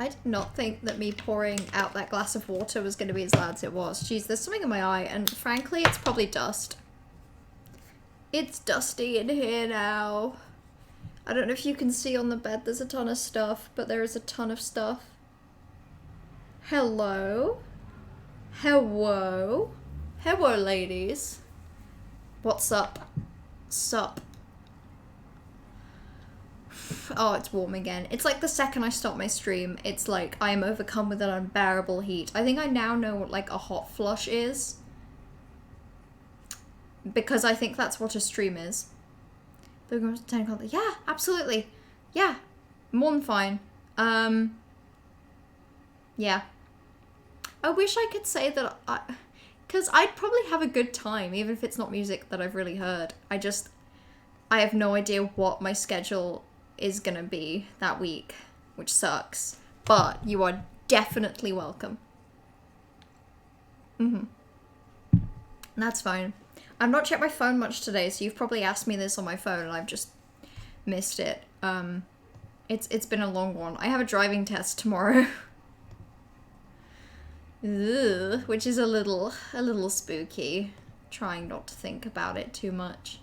I did not think that me pouring out that glass of water was going to be as loud as it was. Jeez, there's something in my eye, and frankly, it's probably dust. It's dusty in here now. I don't know if you can see on the bed, there's a ton of stuff, but there is a ton of stuff. Hello? Hello? Hello, ladies. What's up? Sup? Oh, it's warm again. It's like the second I stop my stream, it's like I am overcome with an unbearable heat. I think I now know what like a hot flush is. Because I think that's what a stream is. Yeah, absolutely. Yeah, more than fine. Yeah. I wish I could say that because I'd probably have a good time, even if it's not music that I've really heard. I have no idea what my schedule is gonna be that week, which sucks. But you are definitely welcome. That's fine. I've not checked my phone much today, so you've probably asked me this on my phone and I've just missed it. It's been a long one. I have a driving test tomorrow. Ugh, which is a little spooky. Trying not to think about it too much.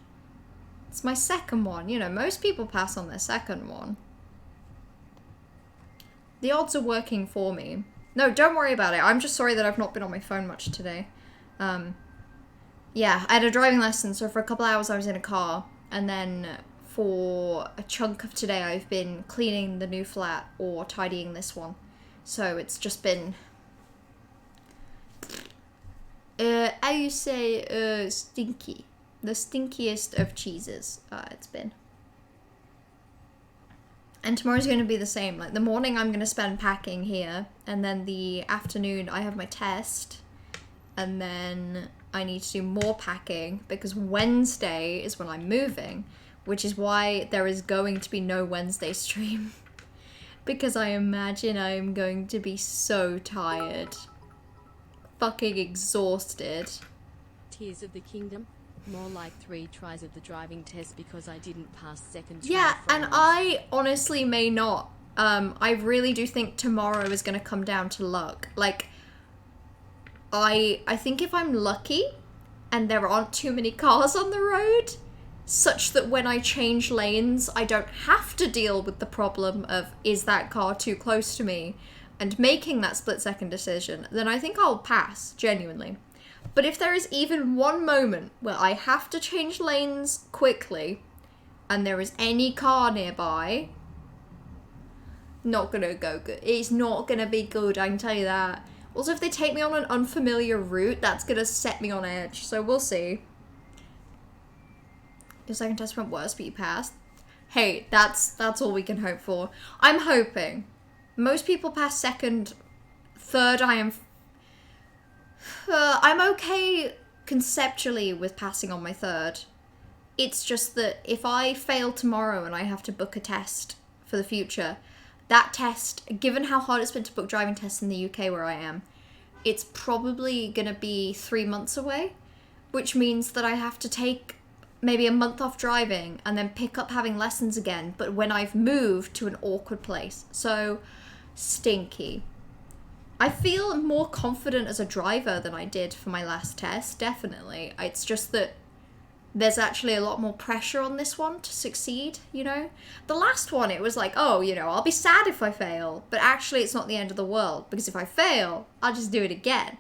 It's my second one. You know, most people pass on their second one. The odds are working for me. No, don't worry about it. I'm just sorry that I've not been on my phone much today. Yeah, I had a driving lesson, so for a couple hours I was in a car, and then for a chunk of today I've been cleaning the new flat or tidying this one. So it's just been... how you say, stinky. The stinkiest of cheeses, it's been. And tomorrow's going to be the same. Like, the morning I'm going to spend packing here, and then the afternoon I have my test, and then I need to do more packing, because Wednesday is when I'm moving, which is why there is going to be no Wednesday stream. Because I imagine I'm going to be so tired. Fucking exhausted. Tears of the Kingdom. More like 3 tries of the driving test because I didn't pass second try. Yeah, and I honestly may not. I really do think tomorrow is going to come down to luck. Like, I think if I'm lucky and there aren't too many cars on the road, such that when I change lanes, I don't have to deal with the problem of, is that car too close to me? And making that split-second decision, then I think I'll pass, genuinely. But if there is even one moment where I have to change lanes quickly, and there is any car nearby, not gonna go good. It's not gonna be good, I can tell you that. Also, if they take me on an unfamiliar route, that's gonna set me on edge, so we'll see. Your second test went worse, but you passed. Hey, that's all we can hope for. I'm hoping. Most people pass second. Third, I'm okay conceptually with passing on my third. It's just that if I fail tomorrow and I have to book a test for the future, that test, given how hard it's been to book driving tests in the UK where I am, it's probably going to be 3 months away, which means that I have to take maybe a month off driving and then pick up having lessons again, but when I've moved to an awkward place. So, stinky. I feel more confident as a driver than I did for my last test, definitely. It's just that there's actually a lot more pressure on this one to succeed, you know? The last one, it was like, oh, you know, I'll be sad if I fail, but actually it's not the end of the world, because if I fail, I'll just do it again.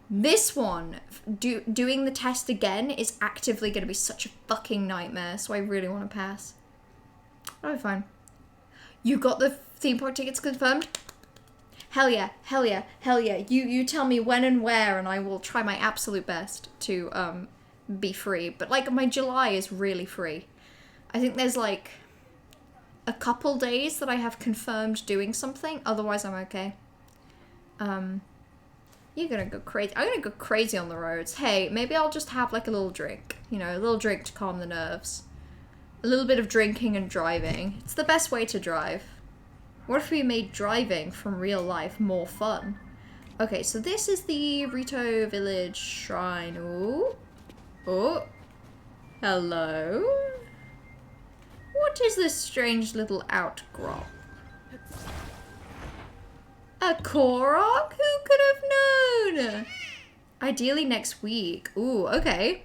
This one, doing the test again is actively going to be such a fucking nightmare, so I really want to pass. That'll be fine. You got the theme park tickets confirmed? Hell yeah, hell yeah, hell yeah. You tell me when and where, and I will try my absolute best to be free. But like, my July is really free. I think there's like a couple days that I have confirmed doing something, otherwise I'm okay. You're gonna go crazy. I'm gonna go crazy on the roads. Hey, maybe I'll just have like a little drink, you know, a little drink to calm the nerves. A little bit of drinking and driving. It's the best way to drive. What if we made driving from real life more fun? Okay, so this is the Rito Village Shrine. Ooh. Oh. Hello. What is this strange little outcrop? A Korok? Who could have known? Ideally next week. Ooh, okay.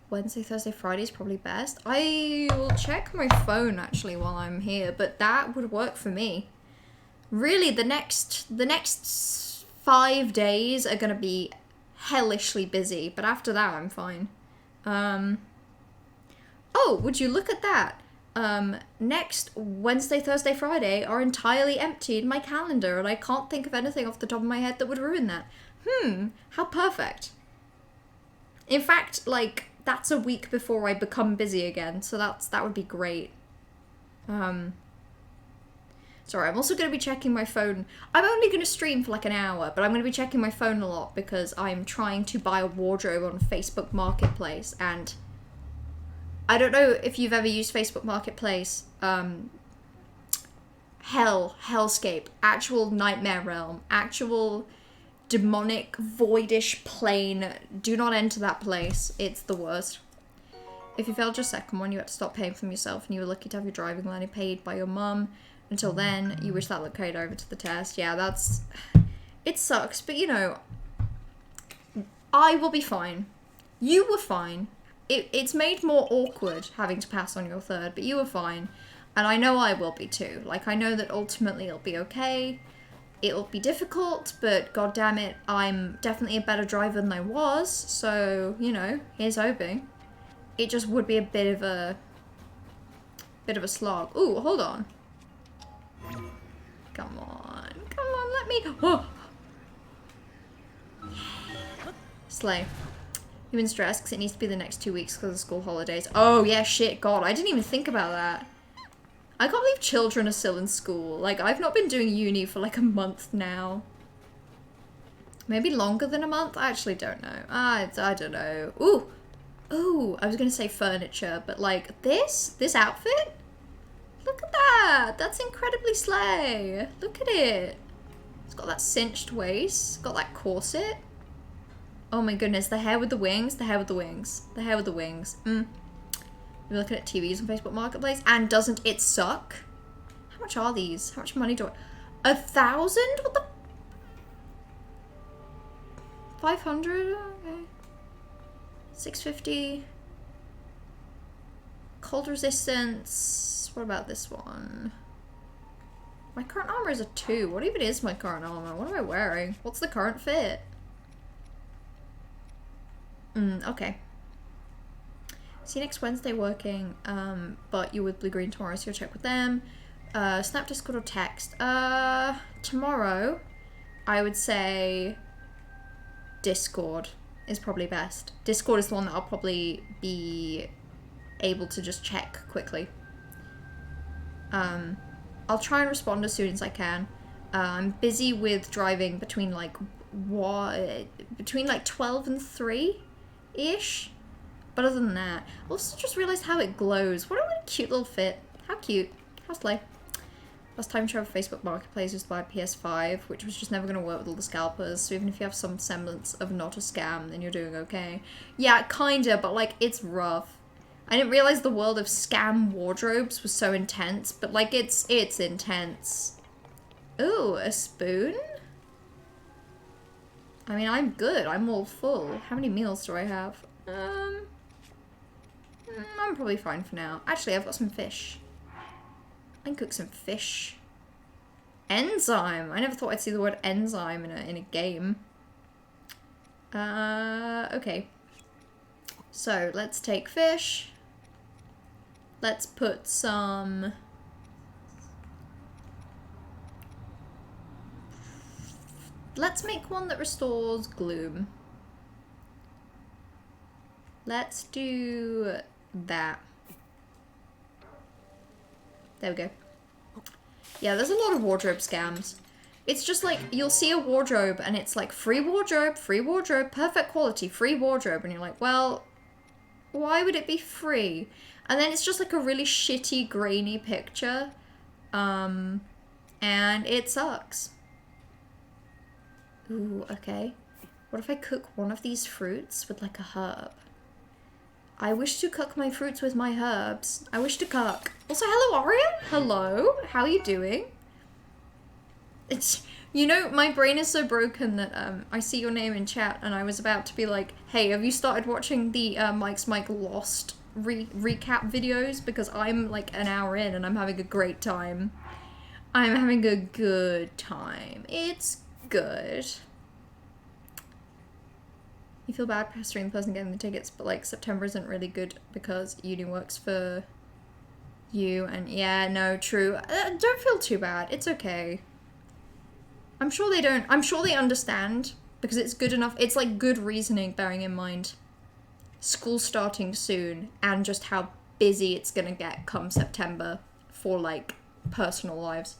Wednesday, Thursday, Friday is probably best. I will check my phone actually while I'm here, but that would work for me. Really, the next 5 days are gonna be hellishly busy, but after that I'm fine. Oh, would you look at that? Next Wednesday, Thursday, Friday are entirely empty in my calendar, and I can't think of anything off the top of my head that would ruin that. How perfect. In fact, like, that's a week before I become busy again, so that would be great. Sorry, I'm also going to be checking my phone. I'm only going to stream for like an hour, but I'm going to be checking my phone a lot because I'm trying to buy a wardrobe on Facebook Marketplace, and I don't know if you've ever used Facebook Marketplace. Hellscape, actual nightmare realm, actual demonic, voidish plane. Do not enter that place. It's the worst. If you failed your second one, you had to stop paying for them yourself, and you were lucky to have your driving learning paid by your mum. Until then, you wish that looked carried over to the test. Yeah, that's... It sucks, but you know, I will be fine. You were fine. It's made more awkward having to pass on your third, but you were fine. And I know I will be too. Like, I know that ultimately it'll be okay. It'll be difficult, but goddammit, I'm definitely a better driver than I was. So, you know, here's hoping. It just would be a bit of a slog. Ooh, hold on. Come on, let me... Oh. Slay. You've been stressed because it needs to be the next 2 weeks because of school holidays. Oh, yeah, shit, God, I didn't even think about that. I can't believe children are still in school. Like, I've not been doing uni for like a month now. Maybe longer than a month? I actually don't know. I don't know. Ooh, I was gonna say furniture, but like, this outfit? Look at that! That's incredibly slay! Look at it! It's got that cinched waist, got that corset. Oh my goodness, the hair with the wings, the hair with the wings, the hair with the wings. We're looking at TVs on Facebook Marketplace, and doesn't it suck? How much are these? How much money do I... 1,000? What the... 500? Okay. 650. Cold resistance. What about this one? My current armor is a 2. What even is my current armor? What am I wearing? What's the current fit? Okay. See you next Wednesday working, but you're with Blue Green tomorrow, so you'll check with them. Snap, Discord, or text. Tomorrow, I would say Discord is probably best. Discord is the one that I'll probably be able to just check quickly. I'll try and respond as soon as I can. I'm busy with driving between like 12 and 3-ish. But other than that, I also just realized how it glows. What a cute little fit. How cute. How slay. Last time Trevor Facebook Marketplace was to buy a PS5, which was just never going to work with all the scalpers. So even if you have some semblance of not a scam, then you're doing okay. Yeah, kinda, but like, it's rough. I didn't realize the world of scam wardrobes was so intense, but like, it's intense. Ooh, a spoon? I mean, I'm good. I'm all full. How many meals do I have? I'm probably fine for now. Actually, I've got some fish. I can cook some fish. Enzyme. I never thought I'd see the word enzyme in a game. Okay. So, let's take fish. Let's put some... Let's make one that restores gloom. Let's do that. There we go. Yeah, there's a lot of wardrobe scams. It's just like, you'll see a wardrobe and it's like, free wardrobe, perfect quality, free wardrobe. And you're like, well, why would it be free? And then it's just like a really shitty, grainy picture. And it sucks. Ooh, okay. What if I cook one of these fruits with like a herb? I wish to cook my fruits with my herbs. I wish to cook. Also, hello, Aria. Hello. How are you doing? It's, you know, my brain is so broken that I see your name in chat and I was about to be like, hey, have you started watching the Mike's Mike Lost recap videos? Because I'm like an hour in and I'm having a great time. I'm having a good time. It's good. You feel bad pestering the person getting the tickets, but like September isn't really good because uni works for you and yeah, no, true. Don't feel too bad. It's okay. I'm sure they don't. I'm sure they understand because it's good enough. It's like good reasoning, bearing in mind school starting soon and just how busy it's gonna get come September for like personal lives.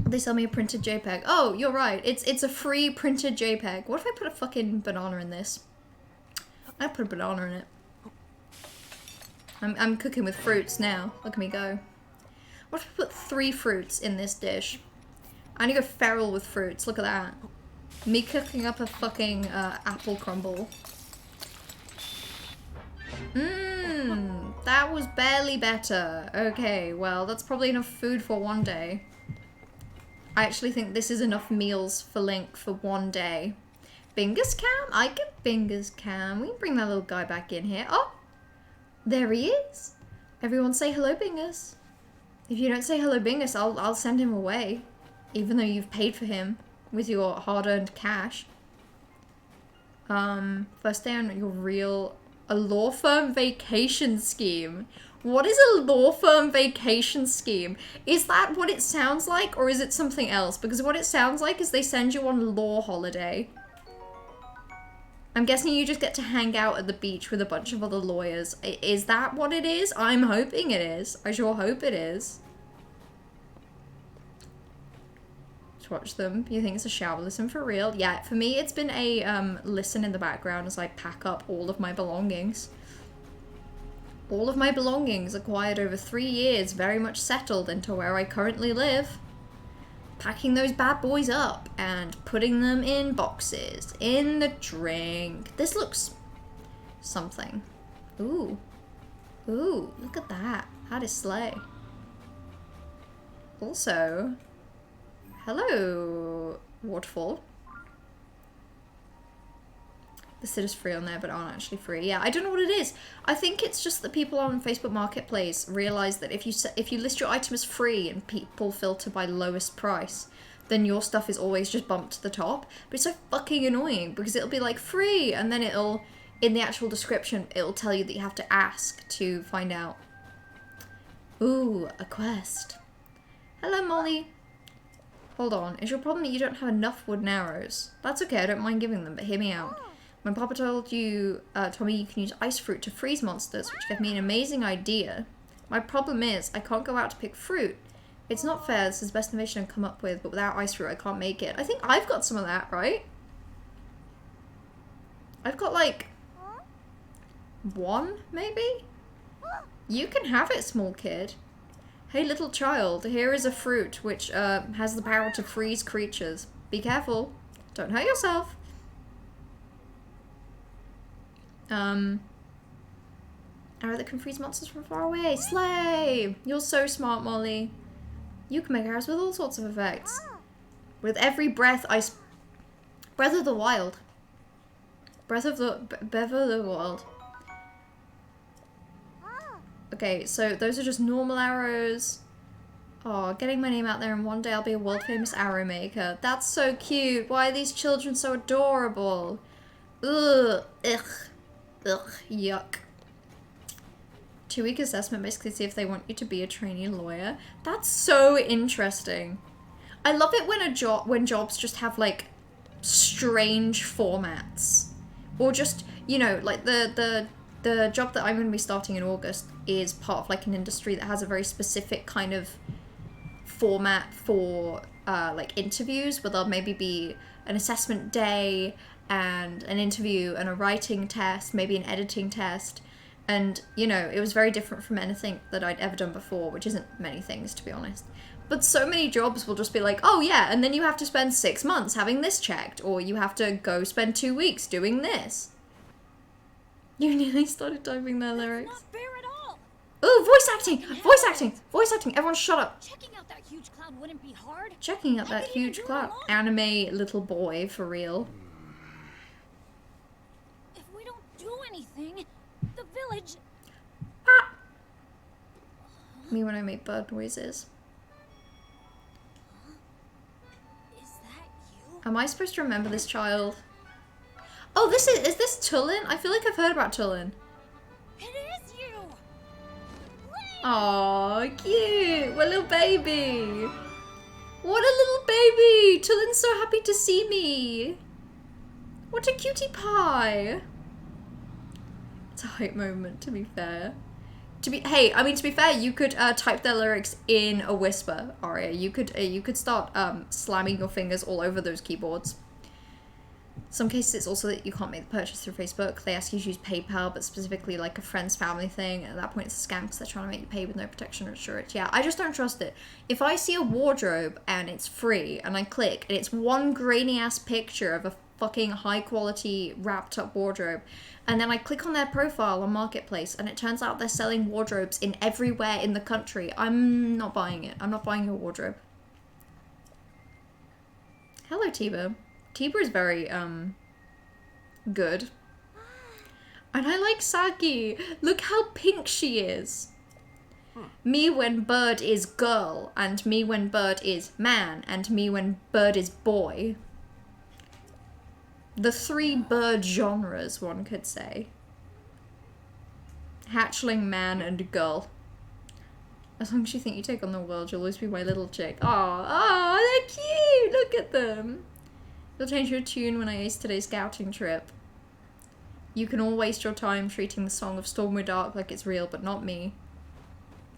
They sell me a printed JPEG. Oh, you're right. It's a free printed JPEG. What if I put a fucking banana in this? I put a banana in it. I'm cooking with fruits now. Look at me go. What if I put 3 fruits in this dish? I need to go feral with fruits. Look at that. Me cooking up a fucking apple crumble. Mmm, that was barely better. Okay, well, that's probably enough food for one day. I actually think this is enough meals for Link for one day. Bingus Cam? I can Bingus Cam. We can bring that little guy back in here. Oh! There he is. Everyone say hello, Bingus. If you don't say hello, Bingus, I'll send him away. Even though you've paid for him with your hard-earned cash. First day on a law firm vacation scheme. What is a law firm vacation scheme? Is that what it sounds like, or is it something else? Because what it sounds like is they send you on law holiday. I'm guessing you just get to hang out at the beach with a bunch of other lawyers. Is that what it is? I'm hoping it is. I sure hope it is. Let's watch them. You think it's a shower listen for real? Yeah, for me it's been a listen in the background as I pack up all of my belongings. All of my belongings acquired over 3 years, very much settled into where I currently live. Packing those bad boys up and putting them in boxes, in the drink. This looks something. Ooh. Ooh, look at that. That is slay. Also, hello, waterfall. The sit is free on there, but aren't actually free. Yeah, I don't know what it is. I think it's just that people on Facebook Marketplace realize that if you list your item as free and people filter by lowest price, then your stuff is always just bumped to the top. But it's so fucking annoying because it'll be like free, and then it'll, in the actual description, it'll tell you that you have to ask to find out. Ooh, a quest. Hello, Molly. Hold on. Is your problem that you don't have enough wooden arrows? That's okay. I don't mind giving them, but hear me out. When Papa told me you can use ice fruit to freeze monsters, which gave me an amazing idea. My problem is, I can't go out to pick fruit. It's not fair, this is the best innovation I've come up with, but without ice fruit I can't make it. I think I've got some of that, right? I've got like 1, maybe? You can have it, small kid. Hey little child, here is a fruit which has the power to freeze creatures. Be careful, don't hurt yourself. Arrow that can freeze monsters from far away. Slay! You're so smart, Molly. You can make arrows with all sorts of effects. With every breath, Breath of the Wild. Breath of the Wild. Okay, so those are just normal arrows. Oh, getting my name out there, and one day I'll be a world famous arrow maker. That's so cute. Why are these children so adorable? Ugh. Ugh. Ugh, yuck. 2-week assessment, basically see if they want you to be a trainee lawyer. That's so interesting. I love it when jobs just have like strange formats. Or just, you know, like the job that I'm going to be starting in August is part of like an industry that has a very specific kind of format for like interviews, where there'll maybe be an assessment day and an interview and a writing test, maybe an editing test. And, you know, it was very different from anything that I'd ever done before, which isn't many things, to be honest. But so many jobs will just be like, oh yeah, and then you have to spend 6 months having this checked, or you have to go spend 2 weeks doing this. You nearly started typing their lyrics. Not fair at all. Ooh, voice acting! Voice acting! Voice acting! Everyone shut up! Checking out that huge cloud cloud wouldn't be hard. Checking out I that could even huge do it cloud. alone. Anime little boy, for real. If we don't do anything, the village... Ah! Me when I make bird noises. Is that you? Am I supposed to remember this child? Oh, is this Tulin? I feel like I've heard about Tulin. It is you! Wait! Aw, cute. What a little baby. What a little baby. Tulin's so happy to see me. What a cutie pie. It's a hype moment, to be fair. To be fair, you could type their lyrics in a whisper, Aria. You could start slamming your fingers all over those keyboards. Some cases it's also that you can't make the purchase through Facebook. They ask you to use PayPal, but specifically like a friend's family thing. At that point, it's a scam because they're trying to make you pay with no protection or insurance. Yeah, I just don't trust it. If I see a wardrobe and it's free and I click and it's one grainy ass picture of a fucking high quality wrapped up wardrobe, and then I click on their profile on Marketplace and it turns out they're selling wardrobes in everywhere in the country, I'm not buying it. I'm not buying your wardrobe. Hello, Tiba. Tiba is very, good. And I like Saki. Look how pink she is. Me when bird is girl, and me when bird is man, and me when bird is boy. The 3 bird genres, one could say. Hatchling, man, and girl. As long as you think you take on the world, you'll always be my little chick. Aw, they're cute! Look at them! You'll change your tune when I ace today's scouting trip. You can all waste your time treating the song of Stormwind Dark like it's real, but not me.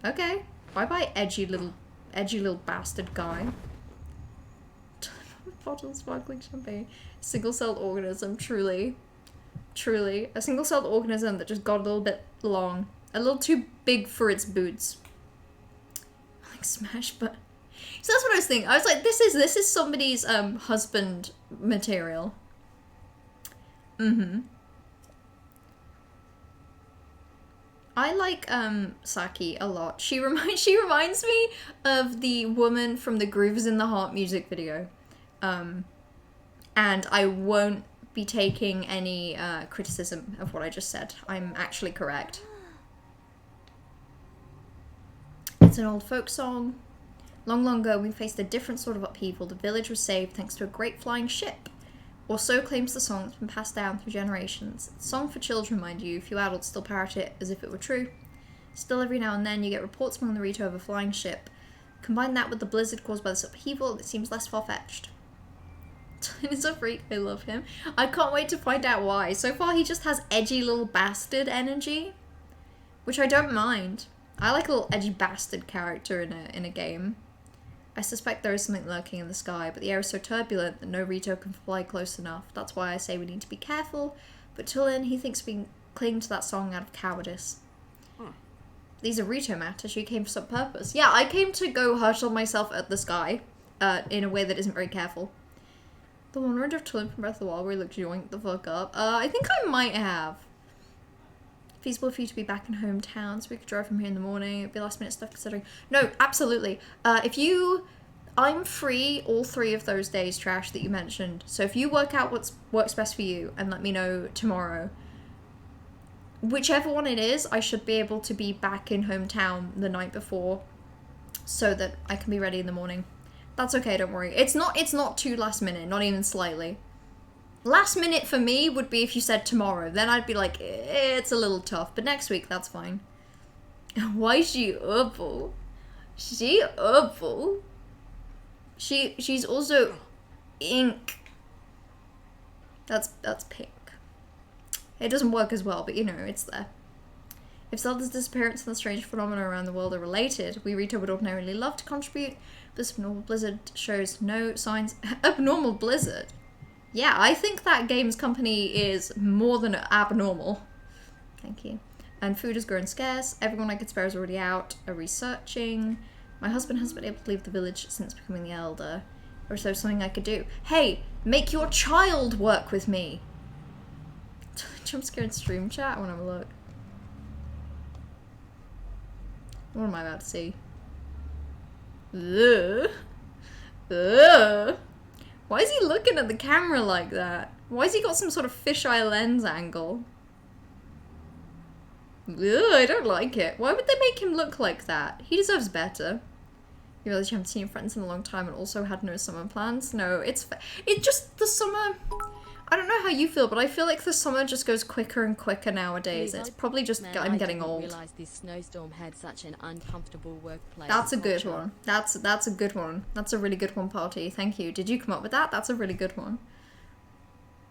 Okay. Bye-bye, edgy little bastard guy. Bottle of sparkling champagne. Single-celled organism, truly. Truly. A single-celled organism that just got a little bit long. A little too big for its boots. Like Smash, but... So that's what I was thinking. I was like, this is somebody's husband material. Mm-hmm. I like Saki a lot. She reminds me of the woman from the Grooves in the Heart music video. And I won't be taking any criticism of what I just said. I'm actually correct. It's an old folk song. Long, long ago, we faced a different sort of upheaval. The village was saved thanks to a great flying ship. Or so claims the song that's been passed down through generations. It's a song for children, mind you. Few adults still parrot it as if it were true. Still, every now and then, you get reports among the Rito of a flying ship. Combine that with the blizzard caused by this upheaval, it seems less far-fetched. He's a freak. I love him. I can't wait to find out why. So far, he just has edgy little bastard energy, which I don't mind. I like a little edgy bastard character in a game. I suspect there is something lurking in the sky, but the air is so turbulent that no Rito can fly close enough. That's why I say we need to be careful. But Tulin, he thinks we cling to that song out of cowardice. These are Rito matters. You came for some purpose. Yeah, I came to go hurtle myself at the sky, in a way that isn't very careful. The wonderment of Tulin from Breath of the Wild where he looked yoink the fuck up. I think I might have. Feasible for you to be back in hometown so we could drive from here in the morning. It'd be last minute stuff considering. No, absolutely. I'm free all 3 of those days, Trash, that you mentioned. So if you work out what works best for you and let me know tomorrow. Whichever one it is, I should be able to be back in hometown the night before so that I can be ready in the morning. That's okay, don't worry. It's not too last minute, not even slightly. Last minute for me would be if you said tomorrow. Then I'd be like, it's a little tough. But next week, that's fine. Why is she purple? She purple? She's also ink. That's pink. It doesn't work as well, but you know, it's there. If Zelda's disappearance and the strange phenomena around the world are related, we Rito would ordinarily love to contribute. This abnormal blizzard shows no signs. Abnormal blizzard? Yeah, I think that game's company is more than abnormal. Thank you. And food has grown scarce. Everyone I could spare is already out. Are researching. My husband hasn't been able to leave the village since becoming the elder. Or is there something I could do? Hey, make your child work with me. Jump scare in stream chat. I want to have a look. What am I about to see? Ugh. Ugh. Why is he looking at the camera like that? Why has he got some sort of fisheye lens angle? Ugh, I don't like it. Why would they make him look like that? He deserves better. You realize you haven't seen your friends in a long time and also had no summer plans? No, it's just the summer. I don't know how you feel, but I feel like the summer just goes quicker and quicker nowadays. It's probably just Man, I'm I getting didn't old. realize this snowstorm had such an uncomfortable workplace. That's a good culture. one. That's a good one. That's a really good one, Party. Thank you. Did you come up with that? That's a really good one.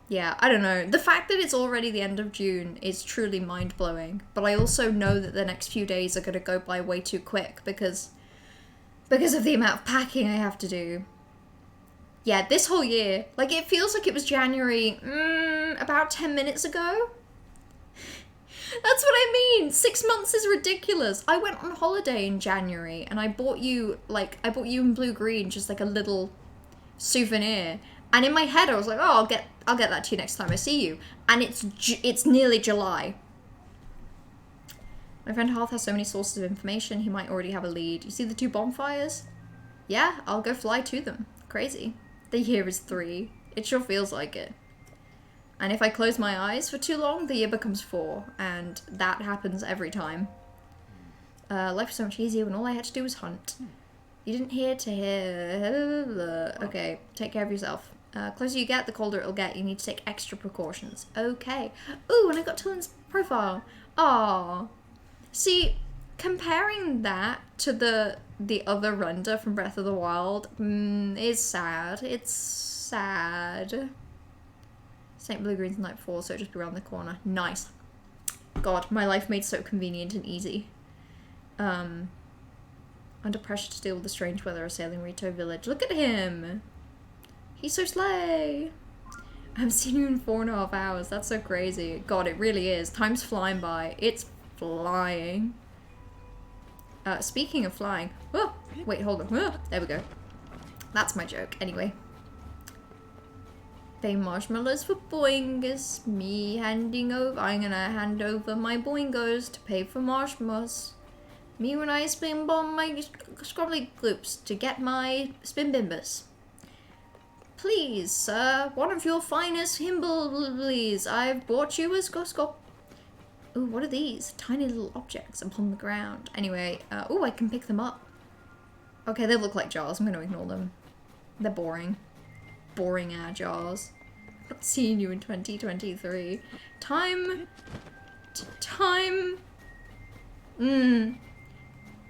Yeah, I don't know. The fact that it's already the end of June is truly mind-blowing. But I also know that the next few days are going to go by way too quick because of the amount of packing I have to do. Yeah, this whole year, like, it feels like it was January, about 10 minutes ago. That's what I mean. 6 months is ridiculous. I went on holiday in January and I bought you in blue green, just like a little souvenir. And in my head, I was like, oh, I'll get that to you next time I see you. And it's nearly July. My friend Hearth has so many sources of information, he might already have a lead. You see the 2 bonfires? Yeah, I'll go fly to them. Crazy. The year is 3. It sure feels like it. And if I close my eyes for too long, the year becomes 4. And that happens every time. Life was so much easier when all I had to do was hunt. You didn't hear to hear... Okay, take care of yourself. Closer you get, the colder it'll get. You need to take extra precautions. Okay. Ooh, and I got Tillen's profile. Aww. See, comparing that to the other render from Breath of the Wild is sad. It's sad. St. Blue Green's night 4, so just be around the corner. Nice. God, my life made so convenient and easy. Under pressure to deal with the strange weather assailing Rito Village. Look at him! He's so slay! I haven't seen you in 4.5 hours. That's so crazy. God, it really is. Time's flying by. It's flying. Speaking of flying. Oh, wait, hold on. Oh, there we go. That's my joke. Anyway. Pay marshmallows for boingers. Me handing over. I'm gonna hand over my boingers to pay for marshmallows. Me when I spin bomb my scrubbly gloops to get my spin bimbers. Please, sir, one of your finest himblies. I've brought you a scoscop. Ooh, what are these? Tiny little objects upon the ground. Anyway, ooh, I can pick them up. Okay, they look like jars. I'm gonna ignore them. They're boring. Boring jars. Not seeing you in 2023. Time.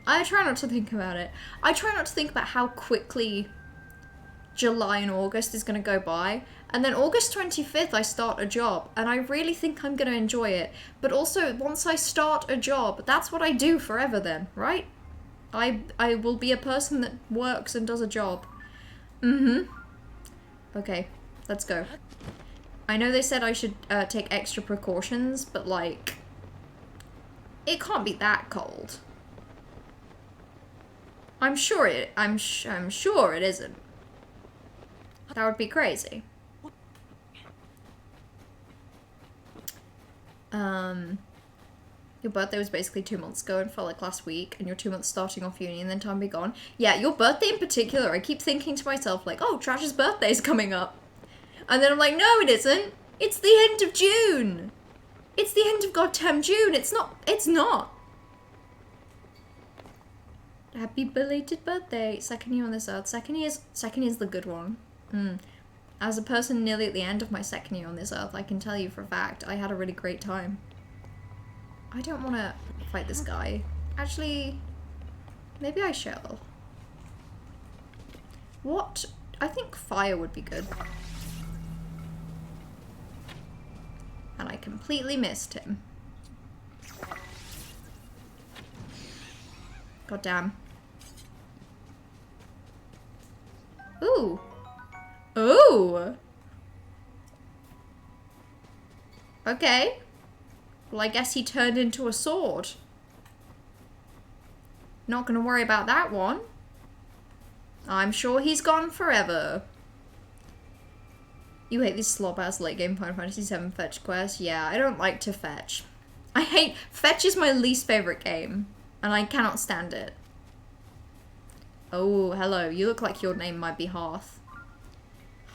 I try not to think about it. I try not to think about how quickly July and August is going to go by. And then August 25th, I start a job. And I really think I'm going to enjoy it. But also, once I start a job, that's what I do forever then, right? I will be a person that works and does a job. Okay, let's go. I know they said I should take extra precautions, but like, it can't be that cold. I'm sure it isn't. That would be crazy. Your birthday was basically 2 months ago and felt like last week, and you're 2 months starting off uni and then time be gone. Yeah, your birthday in particular, I keep thinking to myself like, oh, Trash's birthday's coming up. And then I'm like, no, it isn't. It's the end of June. It's the end of goddamn June. It's not. Happy belated birthday. Second year on this earth. Second year's the good one. As a person nearly at the end of my second year on this earth, I can tell you for a fact, I had a really great time. I don't want to fight this guy. Actually, maybe I shall. What? I think fire would be good. And I completely missed him. God damn. Ooh. Ooh. Okay. Well, I guess he turned into a sword. Not gonna worry about that one. I'm sure he's gone forever. You hate these slop-ass late-game Final Fantasy VII fetch quests? Yeah, I don't like to fetch. Fetch is my least favorite game, and I cannot stand it. Oh, hello. You look like your name might be Hearth.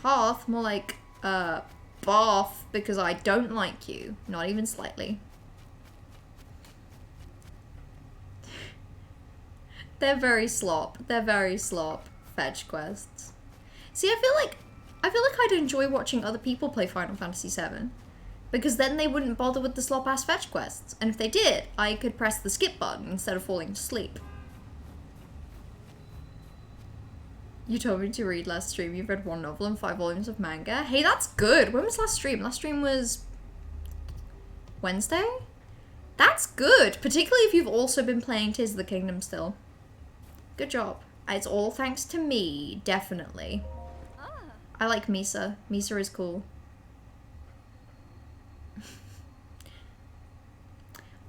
Hearth? More like, Bath, because I don't like you. Not even slightly. They're very slop. They're very slop fetch quests. See, I feel like I'd enjoy watching other people play Final Fantasy VII. Because then they wouldn't bother with the slop-ass fetch quests. And if they did, I could press the skip button instead of falling to sleep. You told me to read last stream. You've read 1 novel and 5 volumes of manga. Hey, that's good. When was last stream? Last stream was Wednesday? That's good. Particularly if you've also been playing Tears of the Kingdom still. Good job. It's all thanks to me, definitely. I like Misa. Misa is cool.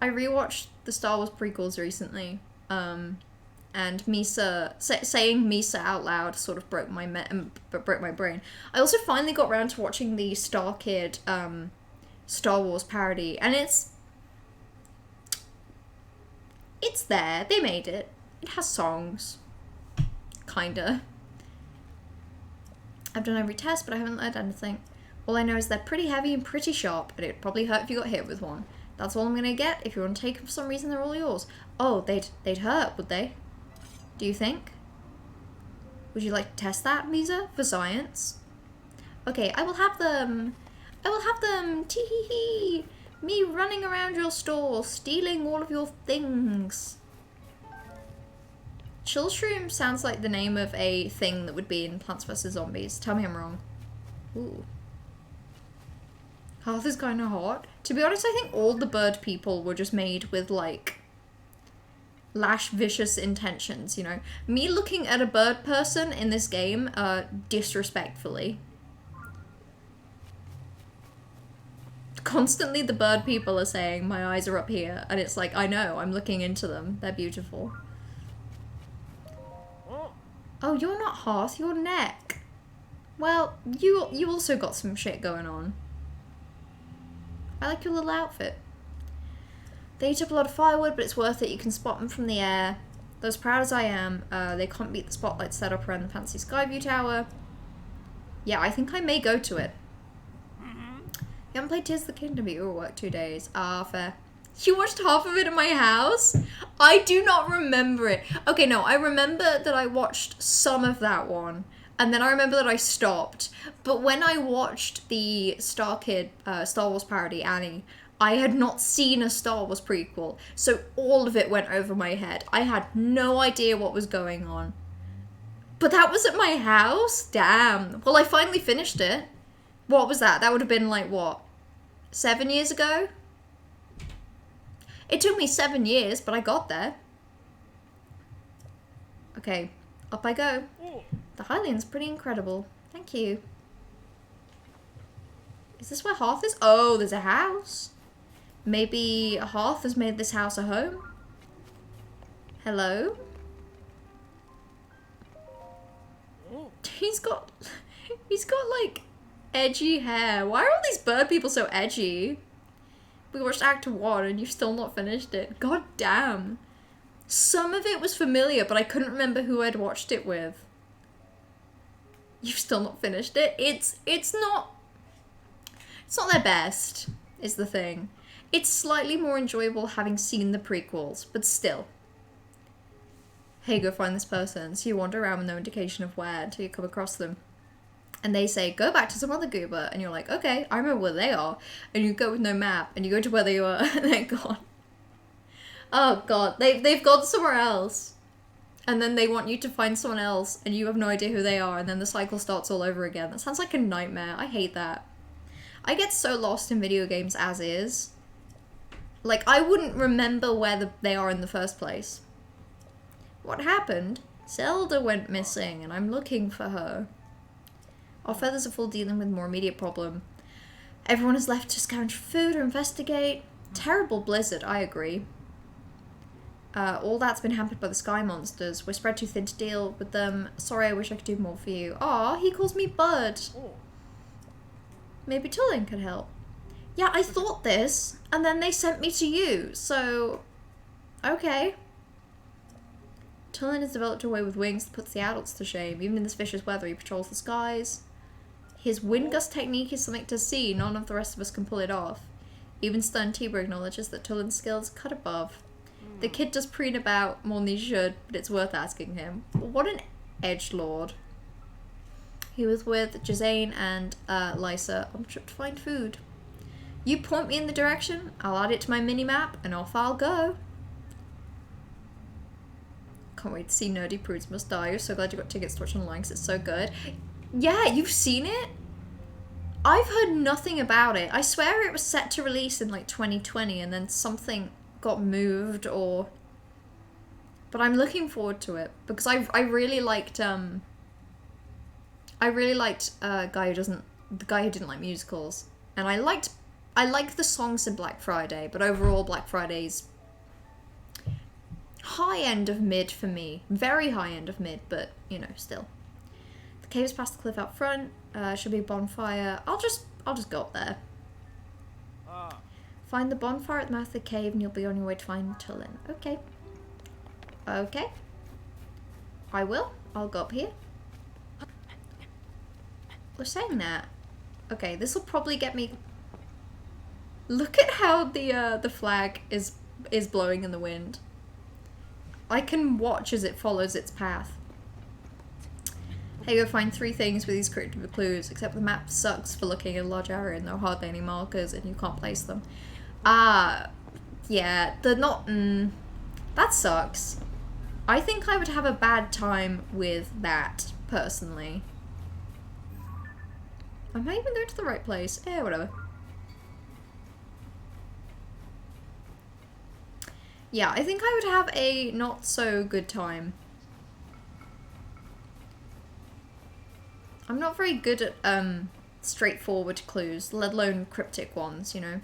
I rewatched the Star Wars prequels recently, and Misa, saying Misa out loud sort of broke my brain. I also finally got around to watching the Star Kid Star Wars parody, and it's there. They made it. It has songs. Kinda. I've done every test, but I haven't learned anything. All I know is they're pretty heavy and pretty sharp, and it'd probably hurt if you got hit with one. That's all I'm gonna get. If you want to take them for some reason, they're all yours. Oh, they'd hurt, would they? Do you think? Would you like to test that, Misa, for science? Okay, I will have them. I will have them. Tee-hee-hee. Me running around your store, stealing all of your things. Chillshroom sounds like the name of a thing that would be in Plants vs. Zombies. Tell me I'm wrong. Ooh. Hearth is kinda hot. To be honest, I think all the bird people were just made with, like, lash vicious intentions, you know? Me looking at a bird person in this game, disrespectfully. Constantly the bird people are saying, my eyes are up here, and it's like, I know, I'm looking into them. They're beautiful. Oh, you're not Hearth, you're Neck. Well, you also got some shit going on. I like your little outfit. They eat up a lot of firewood, but it's worth it. You can spot them from the air. Though as proud as I am, they can't beat the spotlight set up around the fancy Skyview Tower. Yeah, I think I may go to it. You haven't played Tears of the Kingdom, but you were at work 2 days. Ah, fair. You watched half of it at my house? I do not remember it. Okay, no, I remember that I watched some of that one. And then I remember that I stopped. But when I watched the Star Wars parody, Annie, I had not seen a Star Wars prequel. So all of it went over my head. I had no idea what was going on. But that was at my house? Damn. Well, I finally finished it. What was that? That would have been like, what? 7 years ago? It took me 7 years, but I got there. Okay, up I go. The Highland's pretty incredible. Thank you. Is this where Hearth is? Oh, there's a house. Maybe Hearth has made this house a home? Hello? He's got like edgy hair. Why are all these bird people so edgy? We watched Act 1 and you've still not finished it. God damn. Some of it was familiar, but I couldn't remember who I'd watched it with. You've still not finished it? It's not their best, is the thing. It's slightly more enjoyable having seen the prequels, but still. Hey, go find this person. So you wander around with no indication of where until you come across them. And they say, go back to some other goober. And you're like, okay, I remember where they are. And you go with no map, and you go to where they were, and they're gone. Oh god, they've gone somewhere else. And then they want you to find someone else, and you have no idea who they are, and then the cycle starts all over again. That sounds like a nightmare. I hate that. I get so lost in video games as is. Like, I wouldn't remember where they are in the first place. What happened? Zelda went missing, and I'm looking for her. Our feathers are full dealing with more immediate problem. Everyone is left to scavenge food or investigate. Terrible blizzard, I agree. All that's been hampered by the sky monsters. We're spread too thin to deal with them. Sorry, I wish I could do more for you. Aw, he calls me Bud. Maybe Tulin could help. Yeah, I thought this, and then they sent me to you, so... Okay. Tulin has developed a way with wings that puts the adults to shame. Even in this vicious weather, he patrols the skies. His wind gust technique is something to see. None of the rest of us can pull it off. Even stunned Tiber acknowledges that Tulin's skills cut above. The kid does preen about more than he should, but it's worth asking him. What an edgelord. He was with Jazane and Lysa on a trip to find food. You point me in the direction, I'll add it to my mini-map, and off I'll go. Can't wait to see Nerdy Prudes Must Die. You're so glad you got tickets to watch online because it's so good. Yeah, you've seen it? I've heard nothing about it. I swear it was set to release in like 2020 and then something got moved or... But I'm looking forward to it because I really liked the guy who didn't like musicals. And I like the songs in Black Friday, but overall Black Friday's high end of mid for me. Very high end of mid, but you know, still. The cave's past the cliff out front. Should be a bonfire. I'll just go up there. Find the bonfire at the mouth of the cave and you'll be on your way to find Tulin. Okay. Okay. I will. I'll go up here. We're saying that. Okay, this will probably get me... Look at how the flag is blowing in the wind. I can watch as it follows its path. Hey, go find 3 things with these cryptic clues, except the map sucks for looking in a large area and there are hardly any markers and you can't place them. Yeah, they're not... that sucks. I think I would have a bad time with that, personally. Am I even going to the right place? Eh, whatever. Yeah, I think I would have a not so good time. I'm not very good at straightforward clues, let alone cryptic ones, you know.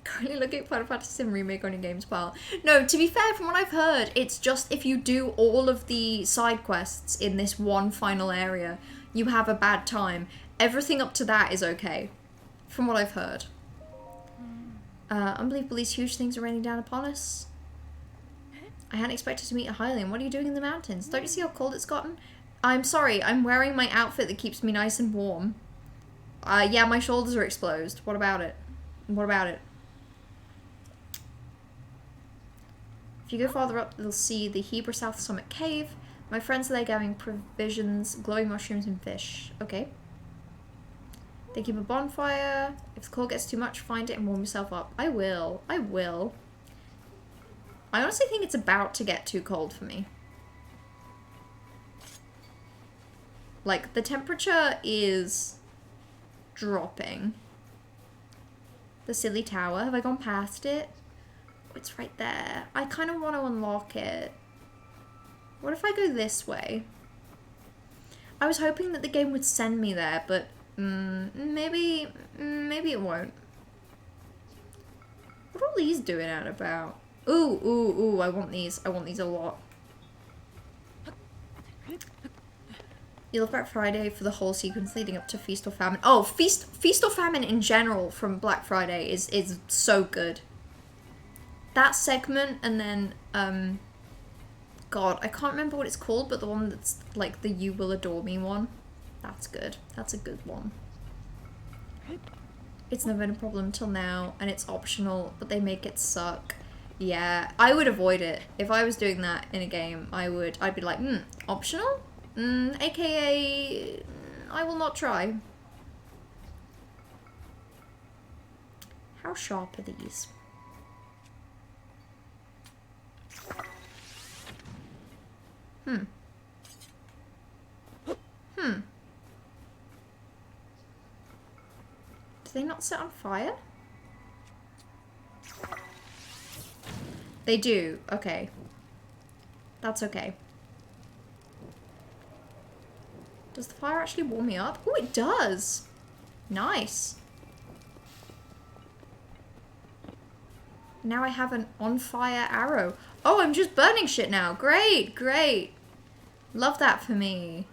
Currently looking at Final Fantasy VII Remake on your games pile. No, to be fair, from what I've heard, it's just if you do all of the side quests in this one final area, you have a bad time. Everything up to that is okay, from what I've heard. Unbelievable, these huge things are raining down upon us. I hadn't expected to meet a Hylian. What are you doing in the mountains? Don't you see how cold it's gotten? I'm sorry, I'm wearing my outfit that keeps me nice and warm. Yeah, my shoulders are exposed. What about it? What about it? If you go farther up, you'll see the Hebra South Summit Cave. My friends are there gathering provisions, glowing mushrooms, and fish. Okay. They keep a bonfire. If the cold gets too much, find it and warm yourself up. I will. I will. I honestly think it's about to get too cold for me. Like, the temperature is dropping. The silly tower. Have I gone past it? Oh, it's right there. I kind of want to unlock it. What if I go this way? I was hoping that the game would send me there, but maybe it won't. What are all these doing out about? Ooh, ooh, ooh, I want these. I want these a lot. You love Black Friday for the whole sequence leading up to Feast or Famine. Oh, Feast or Famine in general from Black Friday is so good. That segment and then, God, I can't remember what it's called, but the one that's like the You Will Adore Me one. That's good. That's a good one. It's never been a problem until now, and it's optional, but they make it suck. Yeah, I would avoid it. If I was doing that in a game, I'd be like, optional? AKA, I will not try. How sharp are these? Do they not set on fire? They do. Okay. That's okay. Does the fire actually warm me up? Oh, it does. Nice. Now I have an on-fire arrow. Oh, I'm just burning shit now. Great, great. Love that for me.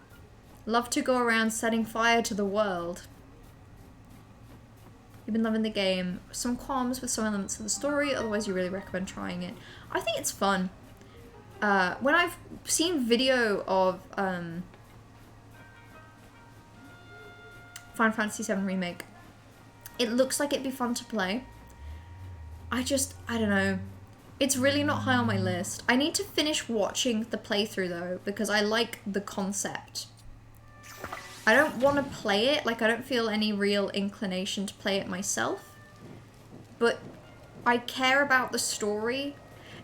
Love to go around setting fire to the world. You've been loving the game. Some qualms with some elements of the story, otherwise you really recommend trying it. I think it's fun. when I've seen video of Final Fantasy VII Remake, it looks like it'd be fun to play. I don't know. It's really not high on my list. I need to finish watching the playthrough though, because I like the concept. I don't want to play it, like I don't feel any real inclination to play it myself. But I care about the story.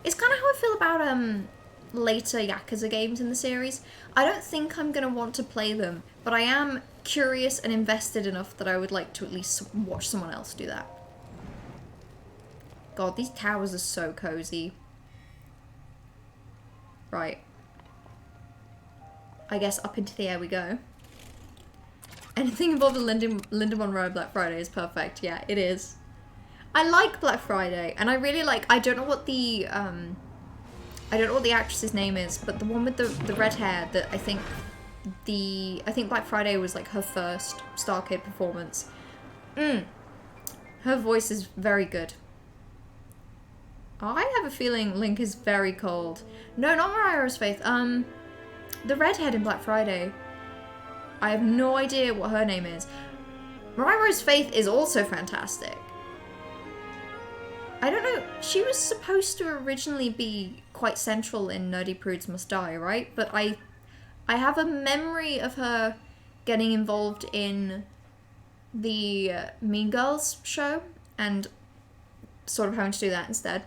It's kind of how I feel about later Yakuza games in the series. I don't think I'm going to want to play them, but I am curious and invested enough that I would like to at least watch someone else do that. God, these towers are so cozy. Right. I guess up into the air we go. Anything involving Linda Monroe Black Friday is perfect. Yeah, it is. I like Black Friday, and I really like, I don't know what the actress's name is, but the one with the red hair that I think Black Friday was like her first Starcade performance. Her voice is very good. I have a feeling Link is very cold. No, not Mariah Rose Faith. The redhead in Black Friday. I have no idea what her name is. Mariah Rose Faith is also fantastic. I don't know, she was supposed to originally be quite central in Nerdy Prudes Must Die, right? But I have a memory of her getting involved in the Mean Girls show and sort of having to do that instead.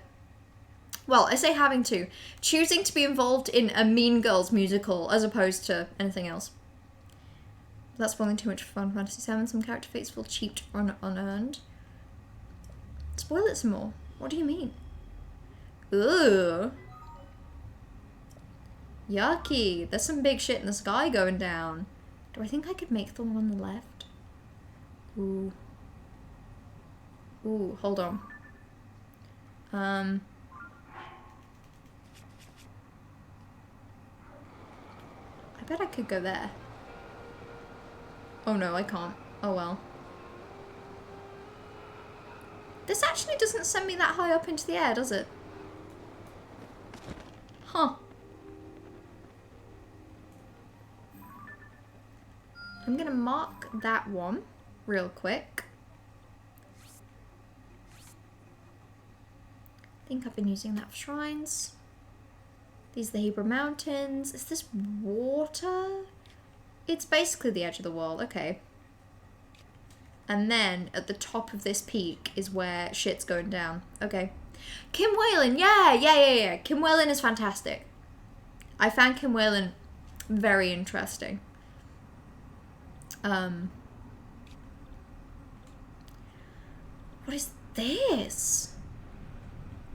Well, I say having to. Choosing to be involved in a Mean Girls musical as opposed to anything else. That's spoiling too much for Final Fantasy VII. Some character fates feel cheaped or unearned. Spoil it some more. What do you mean? Ugh. Yucky. There's some big shit in the sky going down. Do I think I could make the one on the left? Ooh. Ooh, hold on. I bet I could go there. Oh no, I can't. Oh well. This actually doesn't send me that high up into the air, does it? Huh. I'm gonna mark that one real quick. I think I've been using that for shrines. These are the Hebrew Mountains. Is this water? It's basically the edge of the world. Okay. And then at the top of this peak is where shit's going down. Okay. Kim Whalen. Yeah. Kim Whalen is fantastic. I found Kim Whalen very interesting. What is this?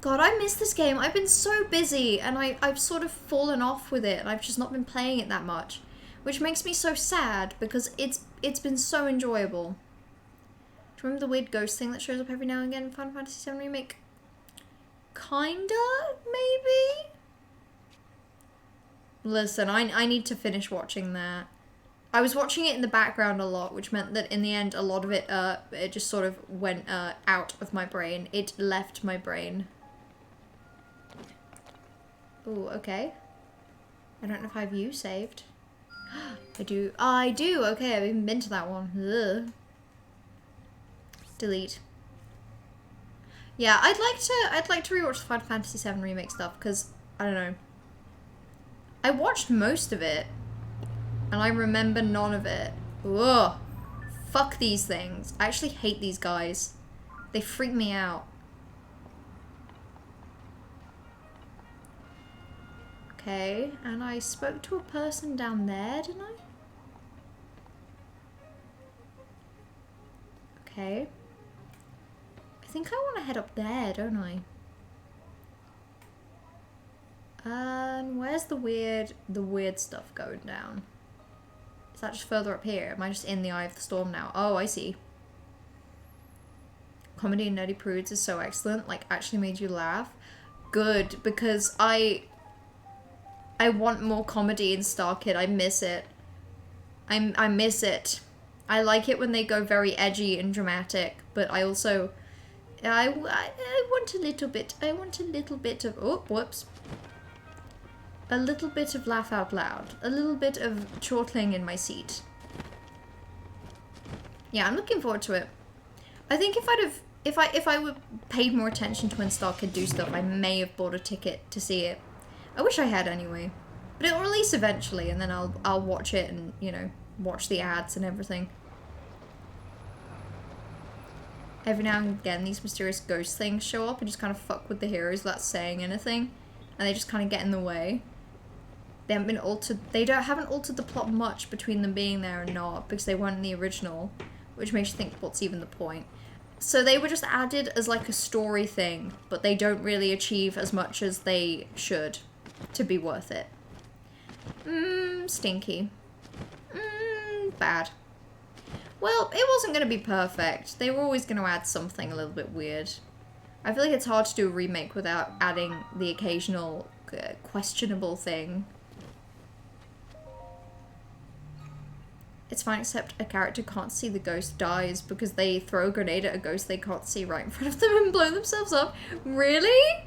God, I miss this game. I've been so busy and I've sort of fallen off with it and I've just not been playing it that much. Which makes me so sad because it's been so enjoyable. Do you remember the weird ghost thing that shows up every now and again in Final Fantasy VII Remake? Kinda, maybe? Listen, I need to finish watching that. I was watching it in the background a lot, which meant that in the end a lot of it just sort of went out of my brain. It left my brain. Ooh, okay. I don't know if I have you saved. I do. I do. Okay, I've even been to that one. Ugh. Delete. Yeah, I'd like to rewatch the Final Fantasy VII Remake stuff because I don't know. I watched most of it, and I remember none of it. Ugh. Fuck these things. I actually hate these guys. They freak me out. Okay, and I spoke to a person down there, didn't I? Okay. I think I want to head up there, don't I? Where's the weird stuff going down? Is that just further up here? Am I just in the eye of the storm now? Oh, I see. Comedy in Nerdy Prudes is so excellent. Like, actually made you laugh. Good, because I want more comedy in Star Kid. I miss it. I miss it. I like it when they go very edgy and dramatic, but I also I want a little bit. I want a little bit of, oh, whoops. a little bit of laugh out loud. A little bit of chortling in my seat. Yeah, I'm looking forward to it. I think if I would paid more attention to when Star could do stuff, I may have bought a ticket to see it. I wish I had anyway. But it'll release eventually, and then I'll watch it and, you know, watch the ads and everything. Every now and again, these mysterious ghost things show up and just kind of fuck with the heroes without saying anything, and they just kind of get in the way. They haven't been altered. Haven't altered the plot much between them being there and not, because they weren't in the original, which makes you think, what's even the point? So they were just added as like a story thing, but they don't really achieve as much as they should to be worth it. Stinky. Bad. Well, it wasn't going to be perfect. They were always going to add something a little bit weird. I feel like it's hard to do a remake without adding the occasional questionable thing. It's fine, except a character can't see the ghost dies because they throw a grenade at a ghost they can't see right in front of them and blow themselves up. Really?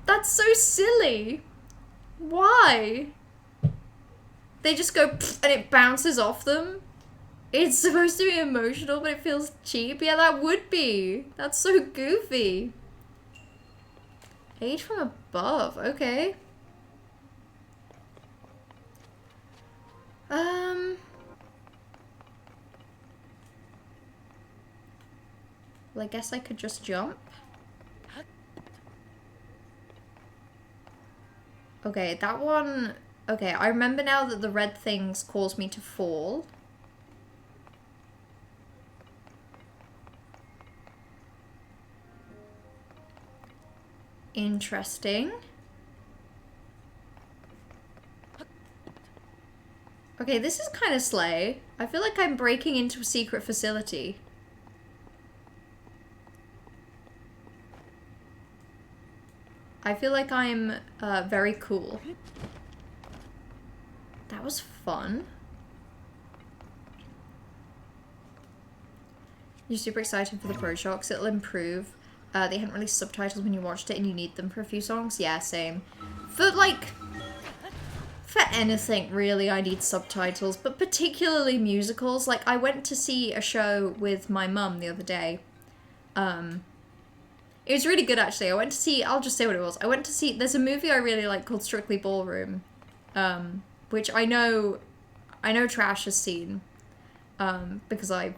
That's so silly. Why? They just go pfft and it bounces off them? It's supposed to be emotional, but it feels cheap. Yeah, that would be. That's so goofy. Aid from above. Okay. Well, I guess I could just jump. Okay, that one... Okay, I remember now that the red things cause me to fall. Interesting. Okay, this is kind of slay. I feel like I'm breaking into a secret facility. I feel like I'm very cool. That was fun. You're super excited for the Pro Shocks. It'll improve. They hadn't released subtitles when you watched it and you need them for a few songs. Yeah, same. For anything, really, I need subtitles. But particularly musicals. Like, I went to see a show with my mum the other day. It was really good, actually. I went to see... I'll just say what it was. I went to see... There's a movie I really like called Strictly Ballroom. Which I know Trash has seen. Because I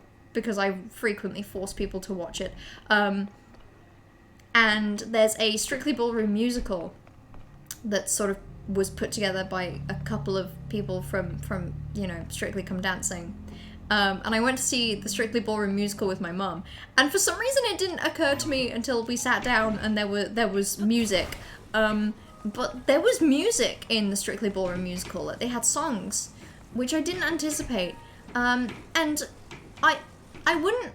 frequently force people to watch it. And there's a Strictly Ballroom musical that sort of was put together by a couple of people from you know, Strictly Come Dancing. And I went to see the Strictly Ballroom musical with my mum. And for some reason it didn't occur to me until we sat down and there was music. But there was music in the Strictly Ballroom musical. Like, they had songs, which I didn't anticipate. And I wouldn't...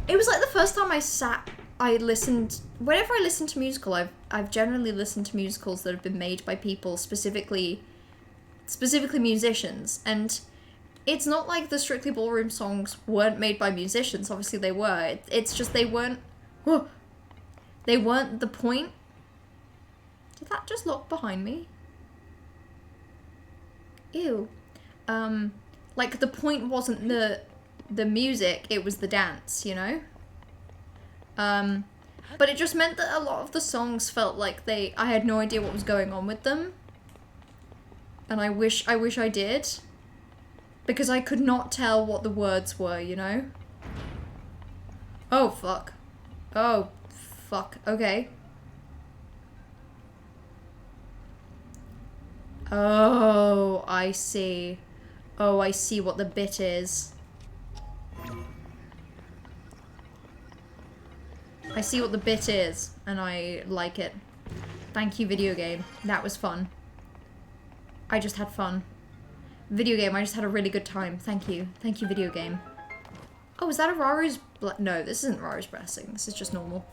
It was like the first time I listened... Whenever I listen to musical, I've generally listened to musicals that have been made by people, specifically musicians. And it's not like the Strictly Ballroom songs weren't made by musicians. Obviously they were. It's just they weren't... They weren't the point. Did that just lock behind me? Ew. Like, the point wasn't the music, it was the dance, you know? But it just meant that a lot of the songs felt like I had no idea what was going on with them. And I wish I did. Because I could not tell what the words were, you know? Oh, fuck. Oh, fuck. Okay. Oh, I see. Oh, I see what the bit is. I see what the bit is, and I like it. Thank you, video game. That was fun. I just had fun. Video game, I just had a really good time. Thank you. Thank you, video game. Oh, is that a Raru's... No, this isn't Raru's blessing. This is just normal.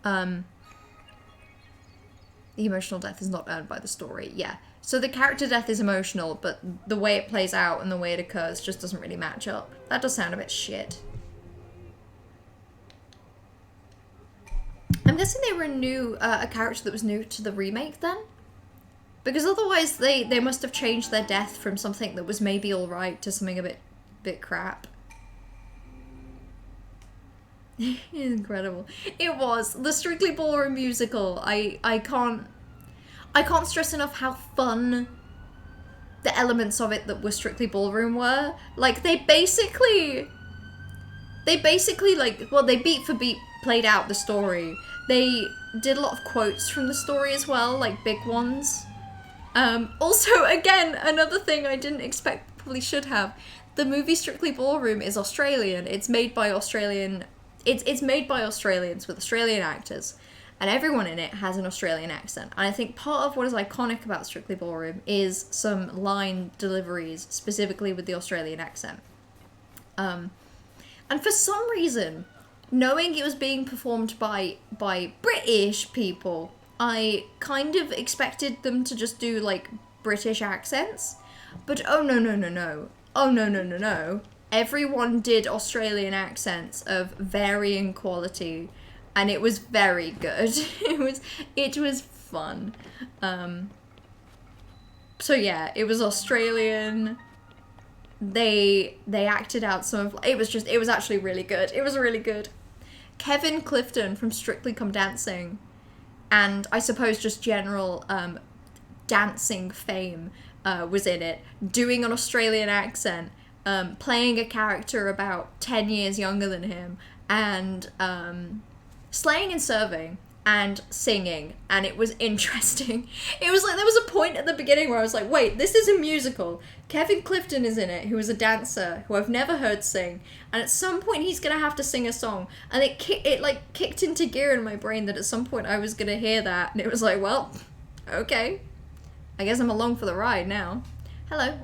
The emotional death is not earned by the story. Yeah. So the character death is emotional, but the way it plays out and the way it occurs just doesn't really match up. That does sound a bit shit. I'm guessing they were a character that was new to the remake then? Because otherwise they must have changed their death from something that was maybe alright to something a bit crap. Incredible. It was. The Strictly Ballroom musical. I can't stress enough how fun the elements of it that were Strictly Ballroom were. Like, they basically like, well, they beat for beat played out the story. They did a lot of quotes from the story as well, like big ones. Also, again, another thing I didn't expect, probably should have. The movie Strictly Ballroom is Australian. It's made by Australians with Australian actors. And everyone in it has an Australian accent. And I think part of what is iconic about Strictly Ballroom is some line deliveries, specifically with the Australian accent. And for some reason, knowing it was being performed by British people, I kind of expected them to just do, like, British accents. But oh no no no no. Oh no no no no. Everyone did Australian accents of varying quality. And it was very good. It was fun. So yeah, it was Australian. They acted out some of it was actually really good. It was really good. Kevin Clifton from Strictly Come Dancing, and I suppose just general dancing fame, was in it, doing an Australian accent, playing a character about 10 years younger than him, and slaying and serving and singing, and it was interesting. It was like there was a point at the beginning where I was like, wait, this is a musical. Kevin Clifton is in it, who is a dancer who I've never heard sing, and at some point he's gonna have to sing a song, and it kicked into gear in my brain that at some point I was gonna hear that, and it was like, well, okay, I guess I'm along for the ride now. Hello.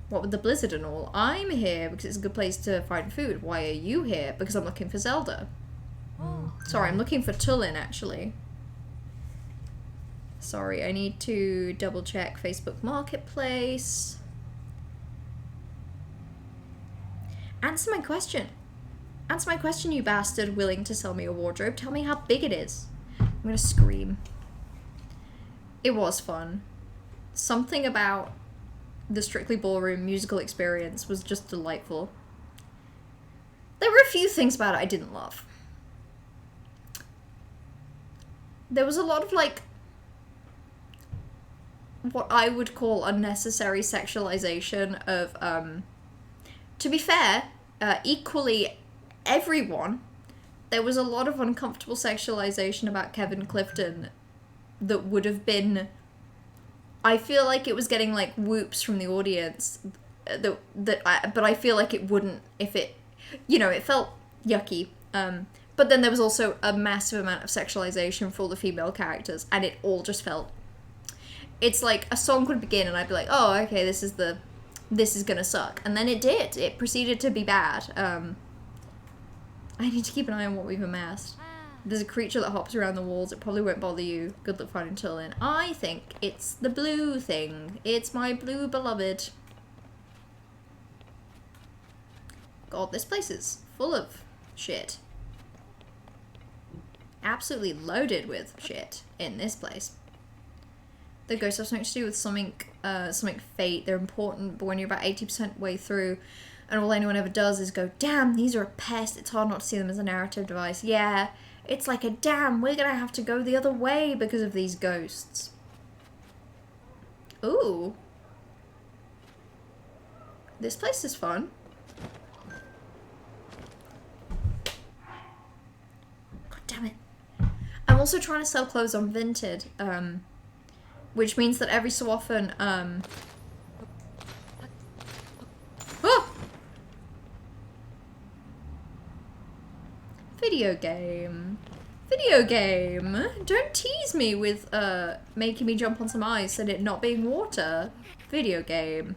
What with the blizzard and all? I'm here because it's a good place to find food. Why are you here? Because I'm looking for Zelda. Sorry, I'm looking for Tullin, actually. Sorry, I need to double check Facebook Marketplace. Answer my question. Answer my question, you bastard willing to sell me a wardrobe. Tell me how big it is. I'm gonna scream. It was fun. Something about the Strictly Ballroom musical experience was just delightful. There were a few things about it I didn't love. There was a lot of, like, what I would call unnecessary sexualization of, to be fair, equally everyone. There was a lot of uncomfortable sexualization about Kevin Clifton that would have been... I feel like it was getting, like, whoops from the audience, but I feel like it wouldn't if it, you know, it felt yucky. But then there was also a massive amount of sexualization for all the female characters, and it all just felt... It's like a song would begin, and I'd be like, oh, okay, this is gonna suck. And then it did. It proceeded to be bad. I need to keep an eye on what we've amassed. There's a creature that hops around the walls. It probably won't bother you. Good luck finding Tullin. I think it's the blue thing. It's my blue beloved. God, this place is full of shit. Absolutely loaded with shit in this place. The ghosts have something to do with something fate. They're important, but when you're about 80% way through, and all anyone ever does is go, damn, these are a pest. It's hard not to see them as a narrative device. Yeah. It's like a damn, we're gonna have to go the other way because of these ghosts. Ooh. This place is fun. God damn it. I'm also trying to sell clothes on Vinted, which means that every so often, oh! Video game. Don't tease me with making me jump on some ice and it not being water. Video game.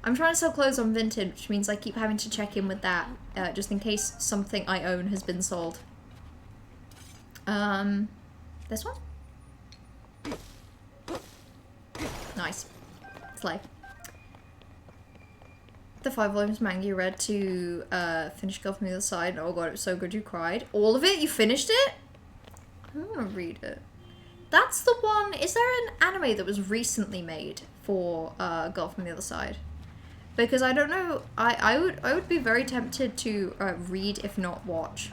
I'm trying to sell clothes on Vinted, which means I keep having to check in with that, just in case something I own has been sold. This one? Nice. Slay. The 5 volumes manga you read to finish Girl from the Other Side. Oh god, it was so good you cried. All of it? You finished it? I don't want to read it. That's the one. Is there an anime that was recently made for Girl from the Other Side? Because I don't know. I would be very tempted to read if not watch.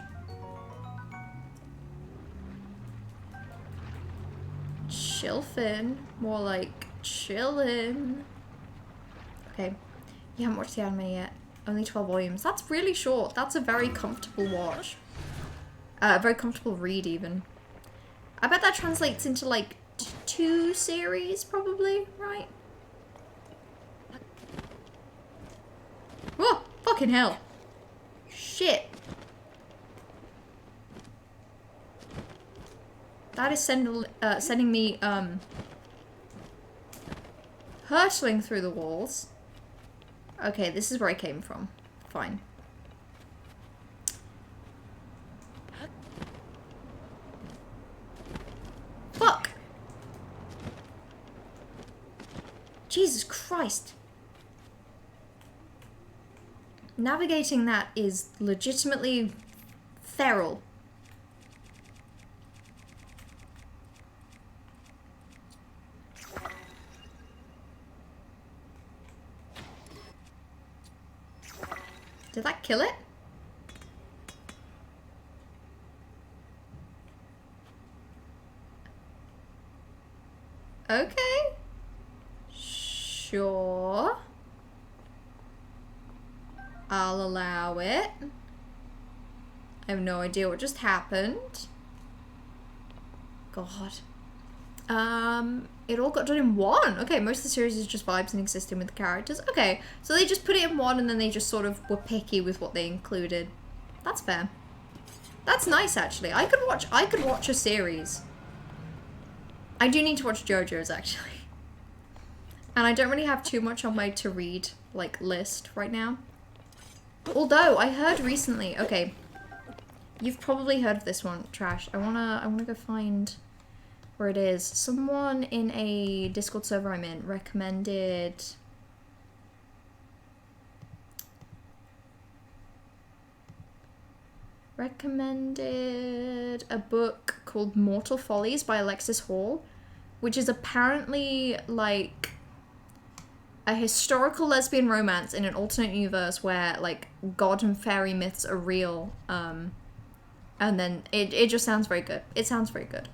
Chillfin, more like chillin'. Okay, you haven't watched the anime yet. Only 12 volumes. That's really short. That's a very comfortable watch. A very comfortable read, even. I bet that translates into like 2 series, probably, right? Whoa! Fucking hell! Shit! That is sending me hurtling through the walls. Okay, this is where I came from. Fine. Fuck! Jesus Christ. Navigating that is legitimately feral. Did that kill it? Okay. Sure. I'll allow it. I have no idea what just happened. God. It all got done in one. Okay, most of the series is just vibes and existing with the characters. Okay, so they just put it in one and then they just sort of were picky with what they included. That's fair. That's nice, actually. I could watch a series. I do need to watch JoJo's, actually. And I don't really have too much on my to read, like, list right now. Although, I heard recently, okay, you've probably heard of this one, Trash. I wanna go find where it is. Someone in a Discord server I'm in recommended a book called Mortal Follies by Alexis Hall, which is apparently like a historical lesbian romance in an alternate universe where like god and fairy myths are real. And then it just sounds very good. It sounds very good.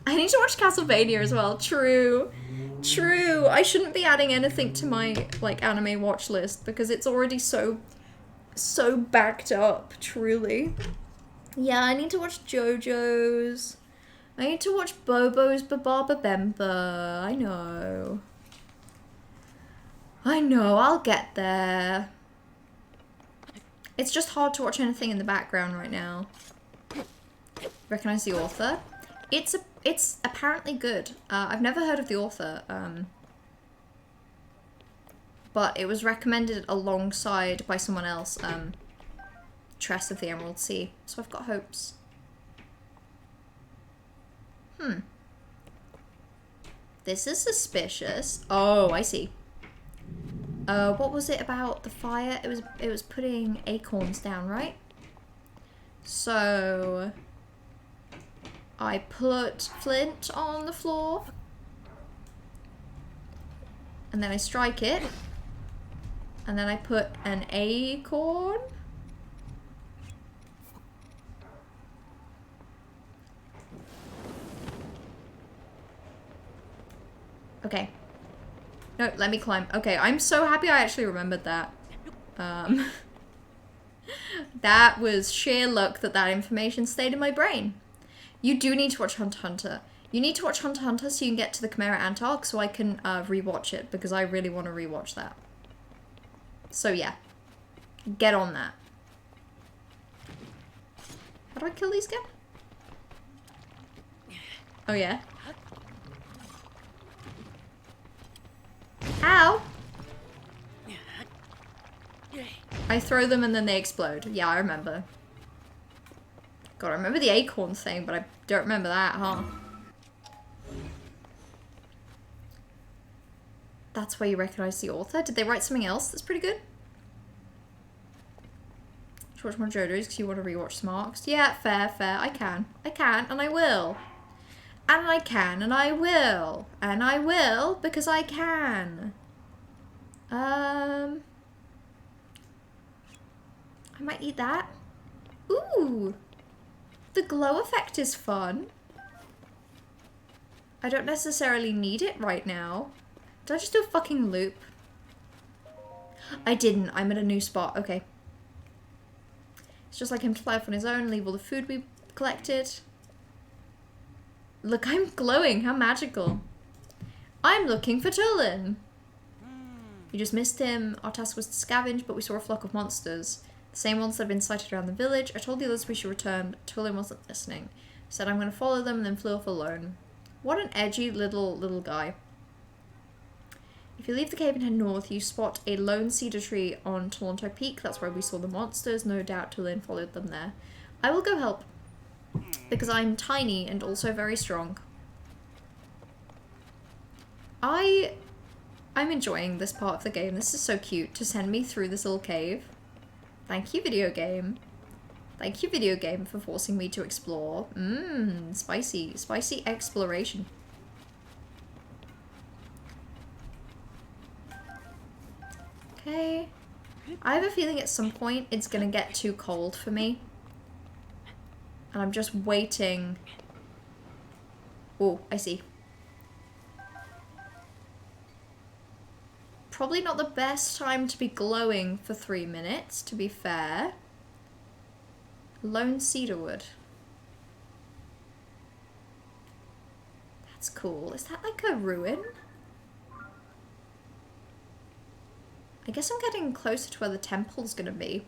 I need to watch Castlevania as well. True. True. I shouldn't be adding anything to my like anime watch list because it's already so backed up, truly. Yeah, I need to watch JoJo's. I need to watch Bobo's Bababa Bemba. I know. I'll get there. It's just hard to watch anything in the background right now. Recognize the author? It's apparently good. I've never heard of the author, but it was recommended alongside by someone else, Tress of the Emerald Sea. So I've got hopes. This is suspicious. Oh, I see. What was it about the fire? It was putting acorns down, right? So I put flint on the floor and then I strike it and then I put an acorn. Okay. No, let me climb. Okay, I'm so happy I actually remembered that. That was sheer luck that that information stayed in my brain. You do need to watch Hunter x Hunter. You need to watch Hunter x Hunter so you can get to the Chimera Ant arc so I can rewatch it because I really want to rewatch that. So yeah, get on that. How do I kill these again? Oh yeah. Ow! I throw them and then they explode. Yeah, I remember. God, I remember the acorn thing, but I don't remember that, huh? That's why you recognize the author? Did they write something else that's pretty good? Should watch more JoJo's because you want to rewatch Smarks? Yeah, fair. I can, and I will. And I can, and I will. And I will, because I can. I might eat that. Ooh! The glow effect is fun. I don't necessarily need it right now. Did I just do a fucking loop? I didn't. I'm at a new spot. Okay. It's just like him to fly off on his own, leave all the food we collected. Look, I'm glowing. How magical. I'm looking for Tulin. You just missed him. Our task was to scavenge, but we saw a flock of monsters. The same ones that had been sighted around the village. I told the others we should return, but Tulin wasn't listening. Said I'm going to follow them and then flew off alone. What an edgy little guy. If you leave the cave and head north, you spot a lone cedar tree on Toronto Peak. That's where we saw the monsters. No doubt Tulin followed them there. I will go help. Because I'm tiny and also very strong. I'm enjoying this part of the game. This is so cute to send me through this little cave. Thank you, video game. Thank you, video game, for forcing me to explore. Spicy. Spicy exploration. Okay. I have a feeling at some point it's gonna get too cold for me. And I'm just waiting. Oh, I see. Probably not the best time to be glowing for 3 minutes, to be fair. Lone cedarwood. That's cool. Is that like a ruin? I guess I'm getting closer to where the temple's gonna be.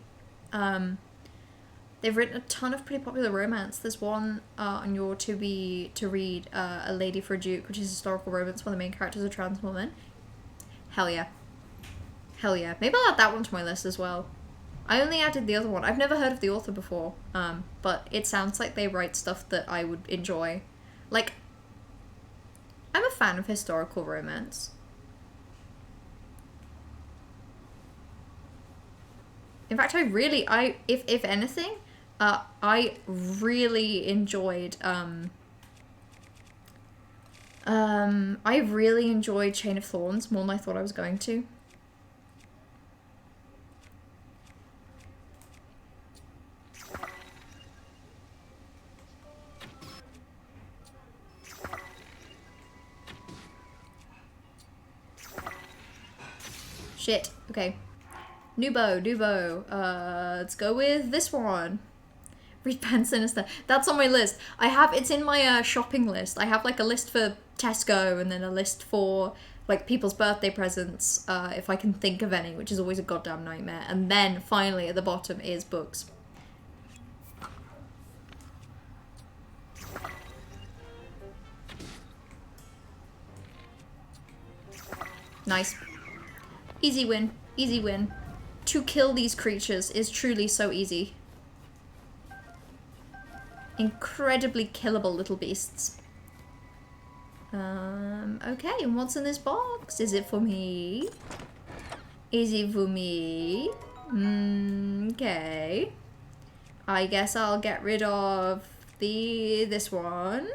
They've written a ton of pretty popular romance. There's one on your to read, A Lady for a Duke, which is a historical romance where the main character is a trans woman. Hell yeah. Hell yeah. Maybe I'll add that one to my list as well. I only added the other one. I've never heard of the author before, but it sounds like they write stuff that I would enjoy. Like, I'm a fan of historical romance. In fact, if anything, I really enjoyed, I really enjoyed Chain of Thorns more than I thought I was going to. Shit. Okay. New bow. Let's go with this one. Read Pan Sinister. That's on my list. It's in my shopping list. I have like a list for Tesco and then a list for like people's birthday presents, if I can think of any, which is always a goddamn nightmare. And then finally at the bottom is books. Nice. Easy win. Easy win. To kill these creatures is truly so easy. Incredibly killable little beasts. Okay, and what's in this box? Is it for me? Is it for me? Okay. I guess I'll get rid of this one.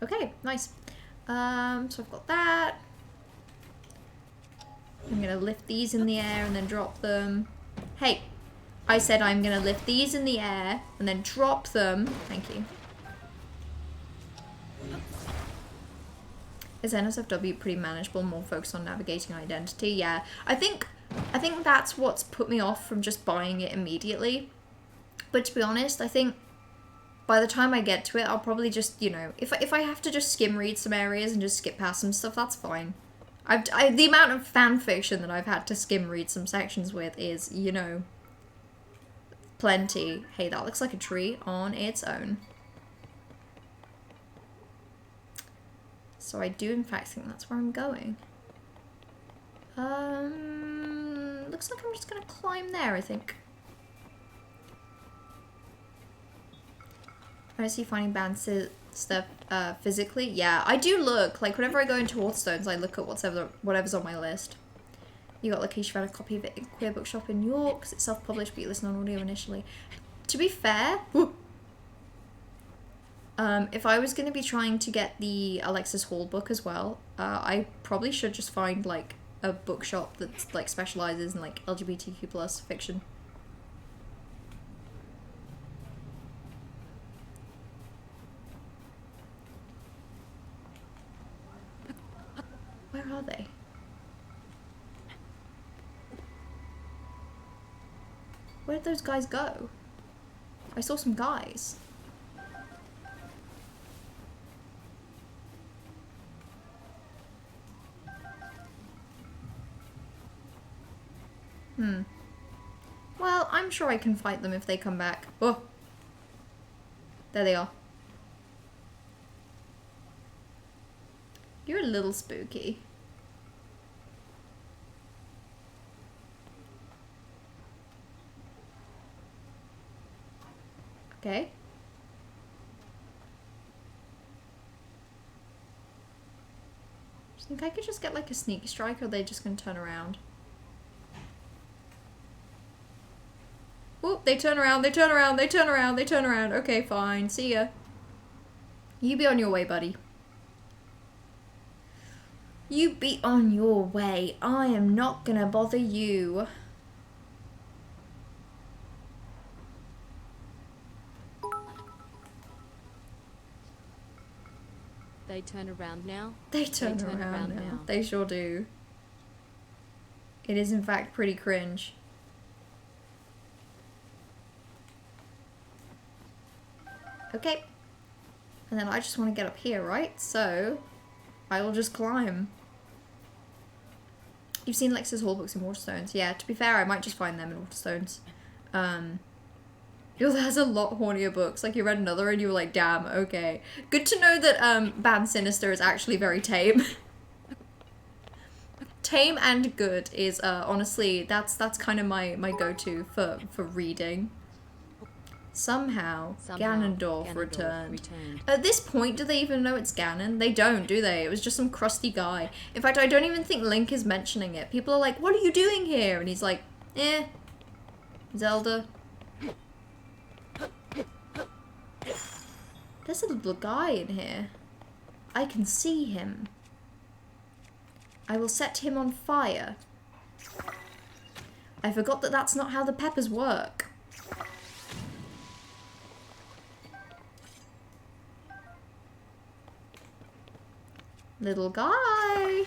Okay, nice. So I've got that. I'm gonna lift these in the air and then drop them. Hey, I said I'm gonna lift these in the air and then drop them. Thank you. Is NSFW pretty manageable, more focused on navigating identity? Yeah, I think that's what's put me off from just buying it immediately. But to be honest, I think by the time I get to it, I'll probably just, you know, if I have to just skim read some areas and just skip past some stuff, that's fine. The amount of fan fiction that I've had to skim read some sections with is, you know, plenty. Hey, that looks like a tree on its own. So I do in fact think that's where I'm going. Looks like I'm just gonna climb there, I think. I see finding band stuff physically. Yeah, I do look. Like, whenever I go into Waterstones, I look at whatever's on my list. You got Lakeisha found a copy of it in Queer Bookshop in York, because it's self-published, but you listen on audio initially. To be fair, If I was going to be trying to get the Alexis Hall book as well, I probably should just find like a bookshop that like specializes in like LGBTQ plus fiction. Where are they? Where did those guys go? I saw some guys. Well, I'm sure I can fight them if they come back. Oh! There they are. You're a little spooky. Okay. I think I could just get like a sneak strike, or are they just gonna turn around? Oh, they turn around, they turn around, they turn around, they turn around. Okay, fine. See ya. You be on your way, buddy. You be on your way. I am not gonna bother you. They turn around now. They turn around now. They sure do. It is in fact pretty cringe. Okay. And then I just want to get up here, right? So I will just climb. You've seen Lex's Hall books in Waterstones. Yeah, to be fair, I might just find them in Waterstones. Has a lot hornier books. Like, you read another and you were like, damn, okay. Good to know that Band Sinister is actually very tame. Tame and good is honestly, that's kind of my go-to for reading. Somehow Ganondorf returned. At this point, do they even know it's Ganon? They don't, do they? It was just some crusty guy. In fact, I don't even think Link is mentioning it. People are like, what are you doing here? And he's like, Zelda. There's a little guy in here. I can see him. I will set him on fire. I forgot that that's not how the peppers work. Little guy.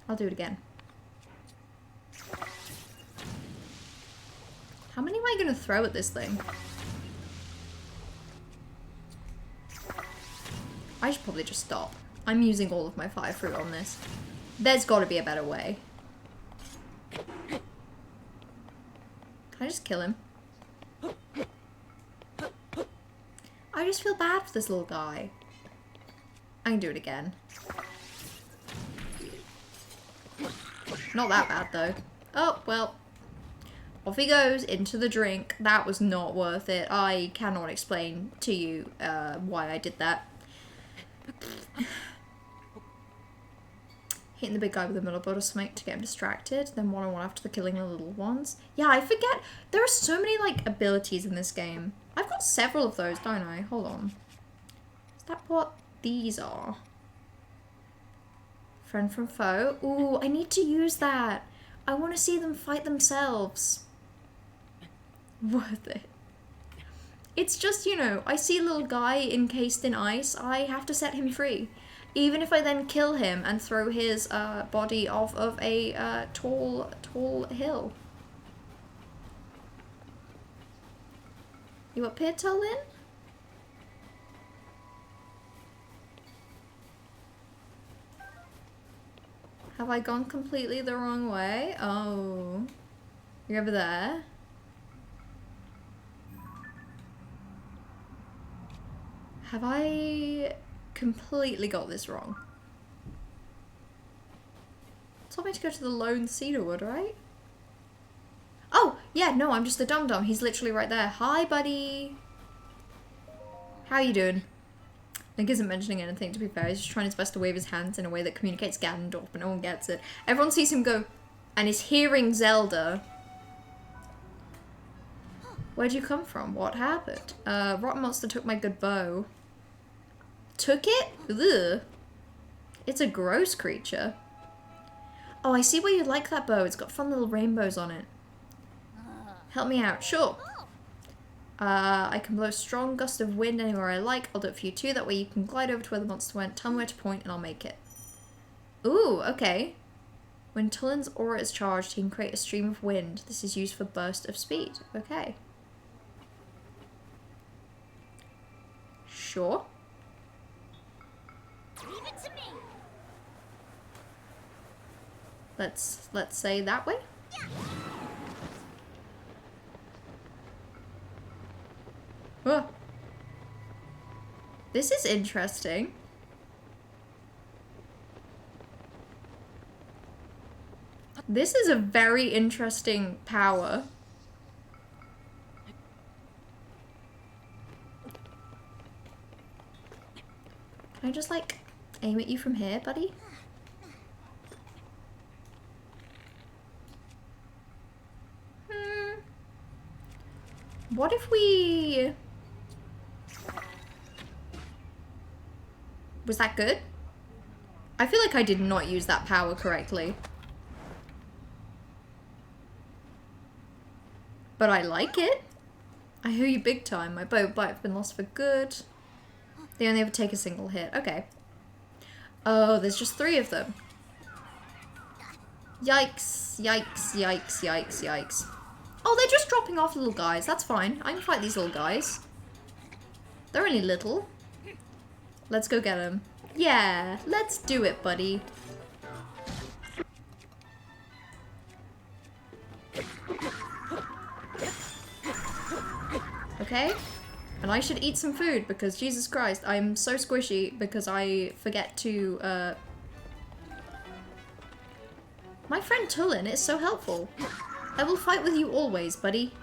I'll do it again. How many am I gonna throw at this thing? I should probably just stop. I'm using all of my fire fruit on this. There's gotta be a better way. Can I just kill him? I just feel bad for this little guy. I can do it again. Not that bad though. Oh, well. Off he goes into the drink. That was not worth it. I cannot explain to you why I did that. Hitting the big guy with a middle bolt of smoke to get him distracted. Then one-on-one after the killing the little ones. Yeah, I forget. There are so many, like, abilities in this game. I've got several of those, don't I? Hold on. Is that what these are? Friend from foe. Ooh, I need to use that. I want to see them fight themselves. Worth it. It's just, you know, I see a little guy encased in ice. I have to set him free. Even if I then kill him and throw his body off of a tall hill. You up here, Tulin? Have I gone completely the wrong way? Oh. You're over there? Have I completely got this wrong? Told me to go to the Lone Cedarwood, right? Oh, yeah, no, I'm just a dum-dum. He's literally right there. Hi, buddy. How you doing? Link isn't mentioning anything, to be fair. He's just trying his best to wave his hands in a way that communicates Ganondorf, but no one gets it. Everyone sees him go, and is hearing Zelda. Where'd you come from? What happened? Rotten monster took my good bow. Took it? Ugh. It's a gross creature. Oh, I see why you like that bow. It's got fun little rainbows on it. Help me out. Sure. I can blow a strong gust of wind anywhere I like. I'll do it for you too. That way you can glide over to where the monster went. Tell me where to point and I'll make it. Ooh, okay. When Tullin's aura is charged, he can create a stream of wind. This is used for burst of speed. Okay. Sure. Leave it to me. Let's say that way. Yeah. Oh. This is interesting. This is a very interesting power. Can I just, like, aim at you from here, buddy? What if we... Was that good? I feel like I did not use that power correctly. But I like it. I hear you big time. My bow might have been lost for good. They only ever take a single hit. Okay. Oh, there's just 3 of them. Yikes, yikes, yikes, yikes, yikes. Oh, they're just dropping off little guys. That's fine. I can fight these little guys. They're only little. Let's go get them. Yeah, let's do it, buddy. Okay. And I should eat some food because, Jesus Christ, I'm so squishy because I forget to, My friend Tullin is so helpful. I will fight with you always, buddy.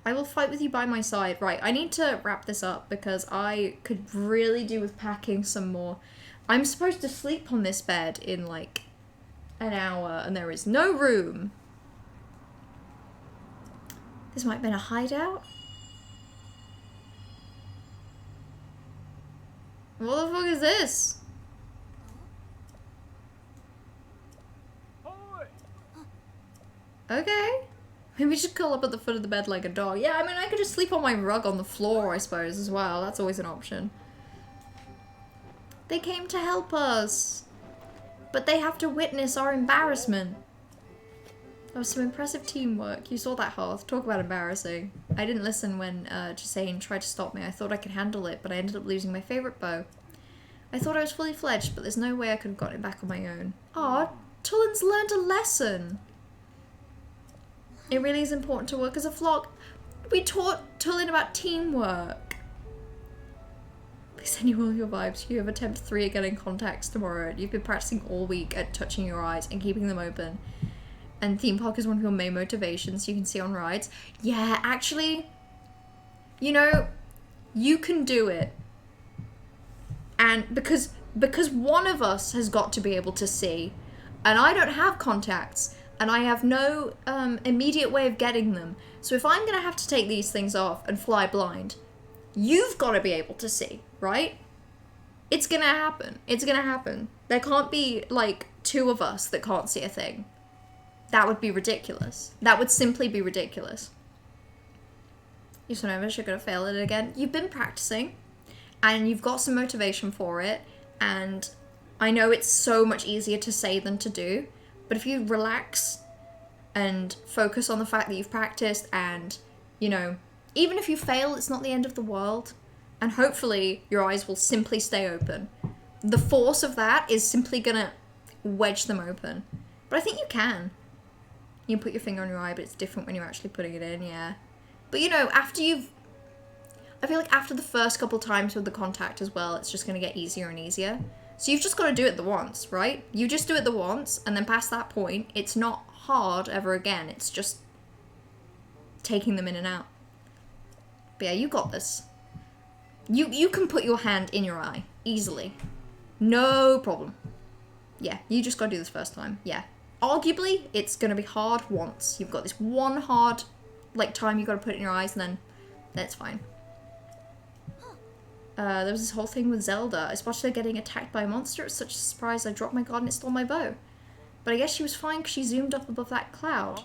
I will fight with you by my side. Right, I need to wrap this up because I could really do with packing some more. I'm supposed to sleep on this bed in, like, an hour and there is no room. This might have been a hideout. What the fuck is this? Okay. Maybe just curl up at the foot of the bed like a dog. Yeah, I mean, I could just sleep on my rug on the floor, I suppose, as well. That's always an option. They came to help us. But they have to witness our embarrassment. That was some impressive teamwork. You saw that, Hearth. Talk about embarrassing. I didn't listen when Jasane tried to stop me. I thought I could handle it, but I ended up losing my favourite bow. I thought I was fully fledged, but there's no way I could have gotten it back on my own. Aw, Tullin's learned a lesson. It really is important to work as a flock. We taught Tullin about teamwork. Please send you all your vibes. You have attempt 3 at getting contacts tomorrow. You've been practicing all week at touching your eyes and keeping them open. And theme park is one of your main motivations you can see on rides. Yeah, actually, you know, you can do it. And because one of us has got to be able to see, and I don't have contacts, and I have no immediate way of getting them. So if I'm going to have to take these things off and fly blind, you've got to be able to see, right? It's going to happen. It's going to happen. There can't be, like, 2 of us that can't see a thing. That would be ridiculous. That would simply be ridiculous. You're so nervous you're going to fail at it again. You've been practicing, and you've got some motivation for it, and I know it's so much easier to say than to do. But if you relax and focus on the fact that you've practiced and, you know, even if you fail, it's not the end of the world. And hopefully your eyes will simply stay open. The force of that is simply gonna wedge them open. But I think you can. You can put your finger on your eye, but it's different when you're actually putting it in, yeah. But, you know, I feel like after the first couple times with the contact as well, it's just gonna get easier and easier. So you've just got to do it the once, right? You just do it the once, and then past that point, it's not hard ever again. It's just taking them in and out. But yeah, you got this. You can put your hand in your eye, easily. No problem. Yeah, you just gotta do this first time. Yeah. Arguably, it's gonna be hard once. You've got this one hard, like, time you gotta put it in your eyes, and then that's fine. There was this whole thing with Zelda. I spotted her getting attacked by a monster. It was such a surprise. I dropped my guard and it stole my bow. But I guess she was fine because she zoomed up above that cloud.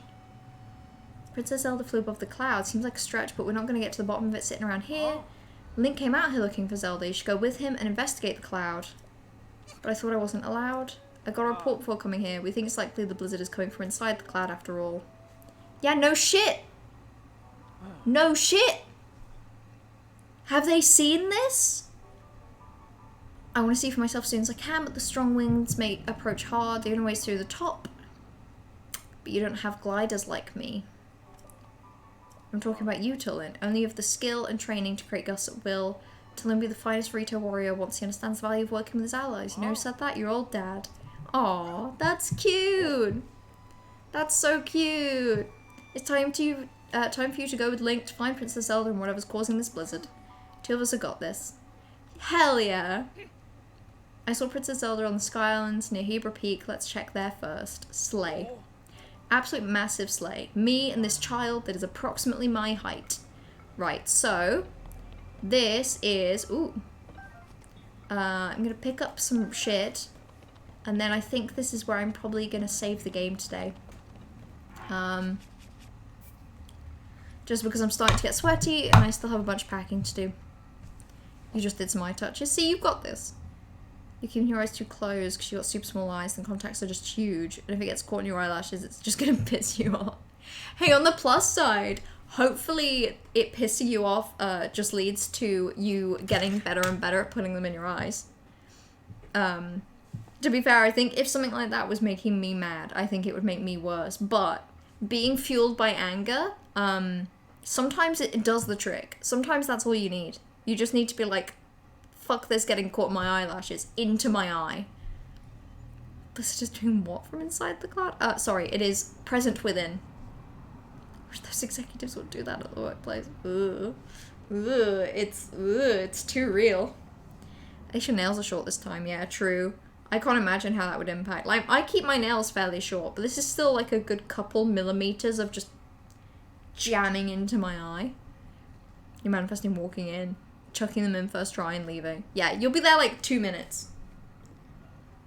Princess Zelda flew above the cloud. Seems like a stretch, but we're not going to get to the bottom of it sitting around here. Link came out here looking for Zelda. You should go with him and investigate the cloud. But I thought I wasn't allowed. I got a report before coming here. We think it's likely the blizzard is coming from inside the cloud after all. Yeah, no shit! No shit! Have they seen this? I want to see for myself as soon as I can, but the strong winds may approach hard. The only way is through the top. But you don't have gliders like me. I'm talking about you, Tulin. Only you have the skill and training to create gusts at will. Tulin be the finest Rito warrior once he understands the value of working with his allies. You know who said that? Your old dad. Aw, that's cute. That's so cute. It's time for you to go with Link to find Princess Zelda and whatever's causing this blizzard. Two of us have got this. Hell yeah. I saw Princess Zelda on the Sky Islands near Hebra Peak. Let's check there first. Slay. Absolute massive slay. Me and this child that is approximately my height. Right, so this is... Ooh. I'm going to pick up some shit. And then I think this is where I'm probably going to save the game today. Just because I'm starting to get sweaty and I still have a bunch of packing to do. You just did some eye touches. See, you've got this. You're keeping your eyes too closed because you've got super small eyes and contacts are just huge. And if it gets caught in your eyelashes, it's just going to piss you off. Hey, on the plus side, hopefully it pissing you off just leads to you getting better and better at putting them in your eyes. To be fair, I think if something like that was making me mad, I think it would make me worse. But being fueled by anger, sometimes it does the trick. Sometimes that's all you need. You just need to be like, fuck this getting caught in my eyelashes, into my eye. This is just doing what from inside the cloud? Sorry, it is present within. I wish those executives would do that at the workplace. Ugh. Ugh. It's too real. At least your nails are short this time, yeah, true. I can't imagine how that would impact. Like, I keep my nails fairly short, but this is still like a good couple millimeters of just jamming into my eye. You're manifesting walking in, chucking them in first try and leaving. Yeah, you'll be there like 2 minutes.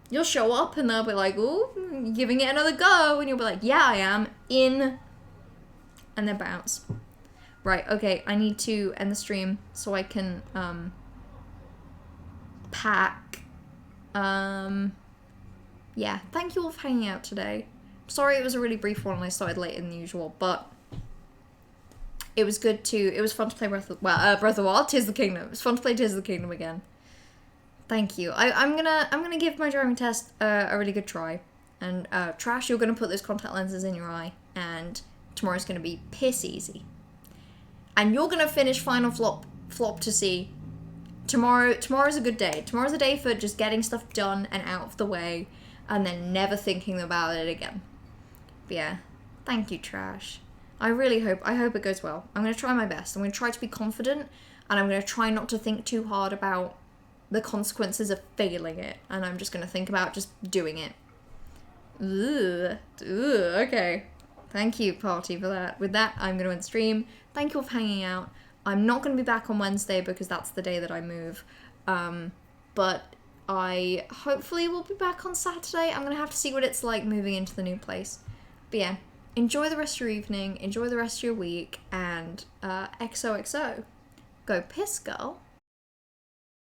You'll show up and they'll be like, ooh, giving it another go. And you'll be like, yeah, I am. In. And then bounce. Right, okay, I need to end the stream so I can, pack. Yeah, thank you all for hanging out today. Sorry it was a really brief one and I started later than usual, but it was fun to play Breath of the Wild, Tears of the Kingdom. It was fun to play Tears of the Kingdom again. Thank you. I'm gonna give my driving test a really good try. And Trash, you're gonna put those contact lenses in your eye, and tomorrow's gonna be piss easy. And you're gonna finish Final Flop to see. Tomorrow's a good day. Tomorrow's a day for just getting stuff done and out of the way, and then never thinking about it again. But yeah, thank you, Trash. I hope it goes well. I'm going to try my best. I'm going to try to be confident, and I'm going to try not to think too hard about the consequences of failing it, and I'm just going to think about just doing it. Ugh, okay. Thank you, party, for that. With that, I'm going to end stream. Thank you all for hanging out. I'm not going to be back on Wednesday because that's the day that I move. But I hopefully will be back on Saturday. I'm going to have to see what it's like moving into the new place. But yeah. Enjoy the rest of your evening, enjoy the rest of your week, and XOXO. Go piss, girl.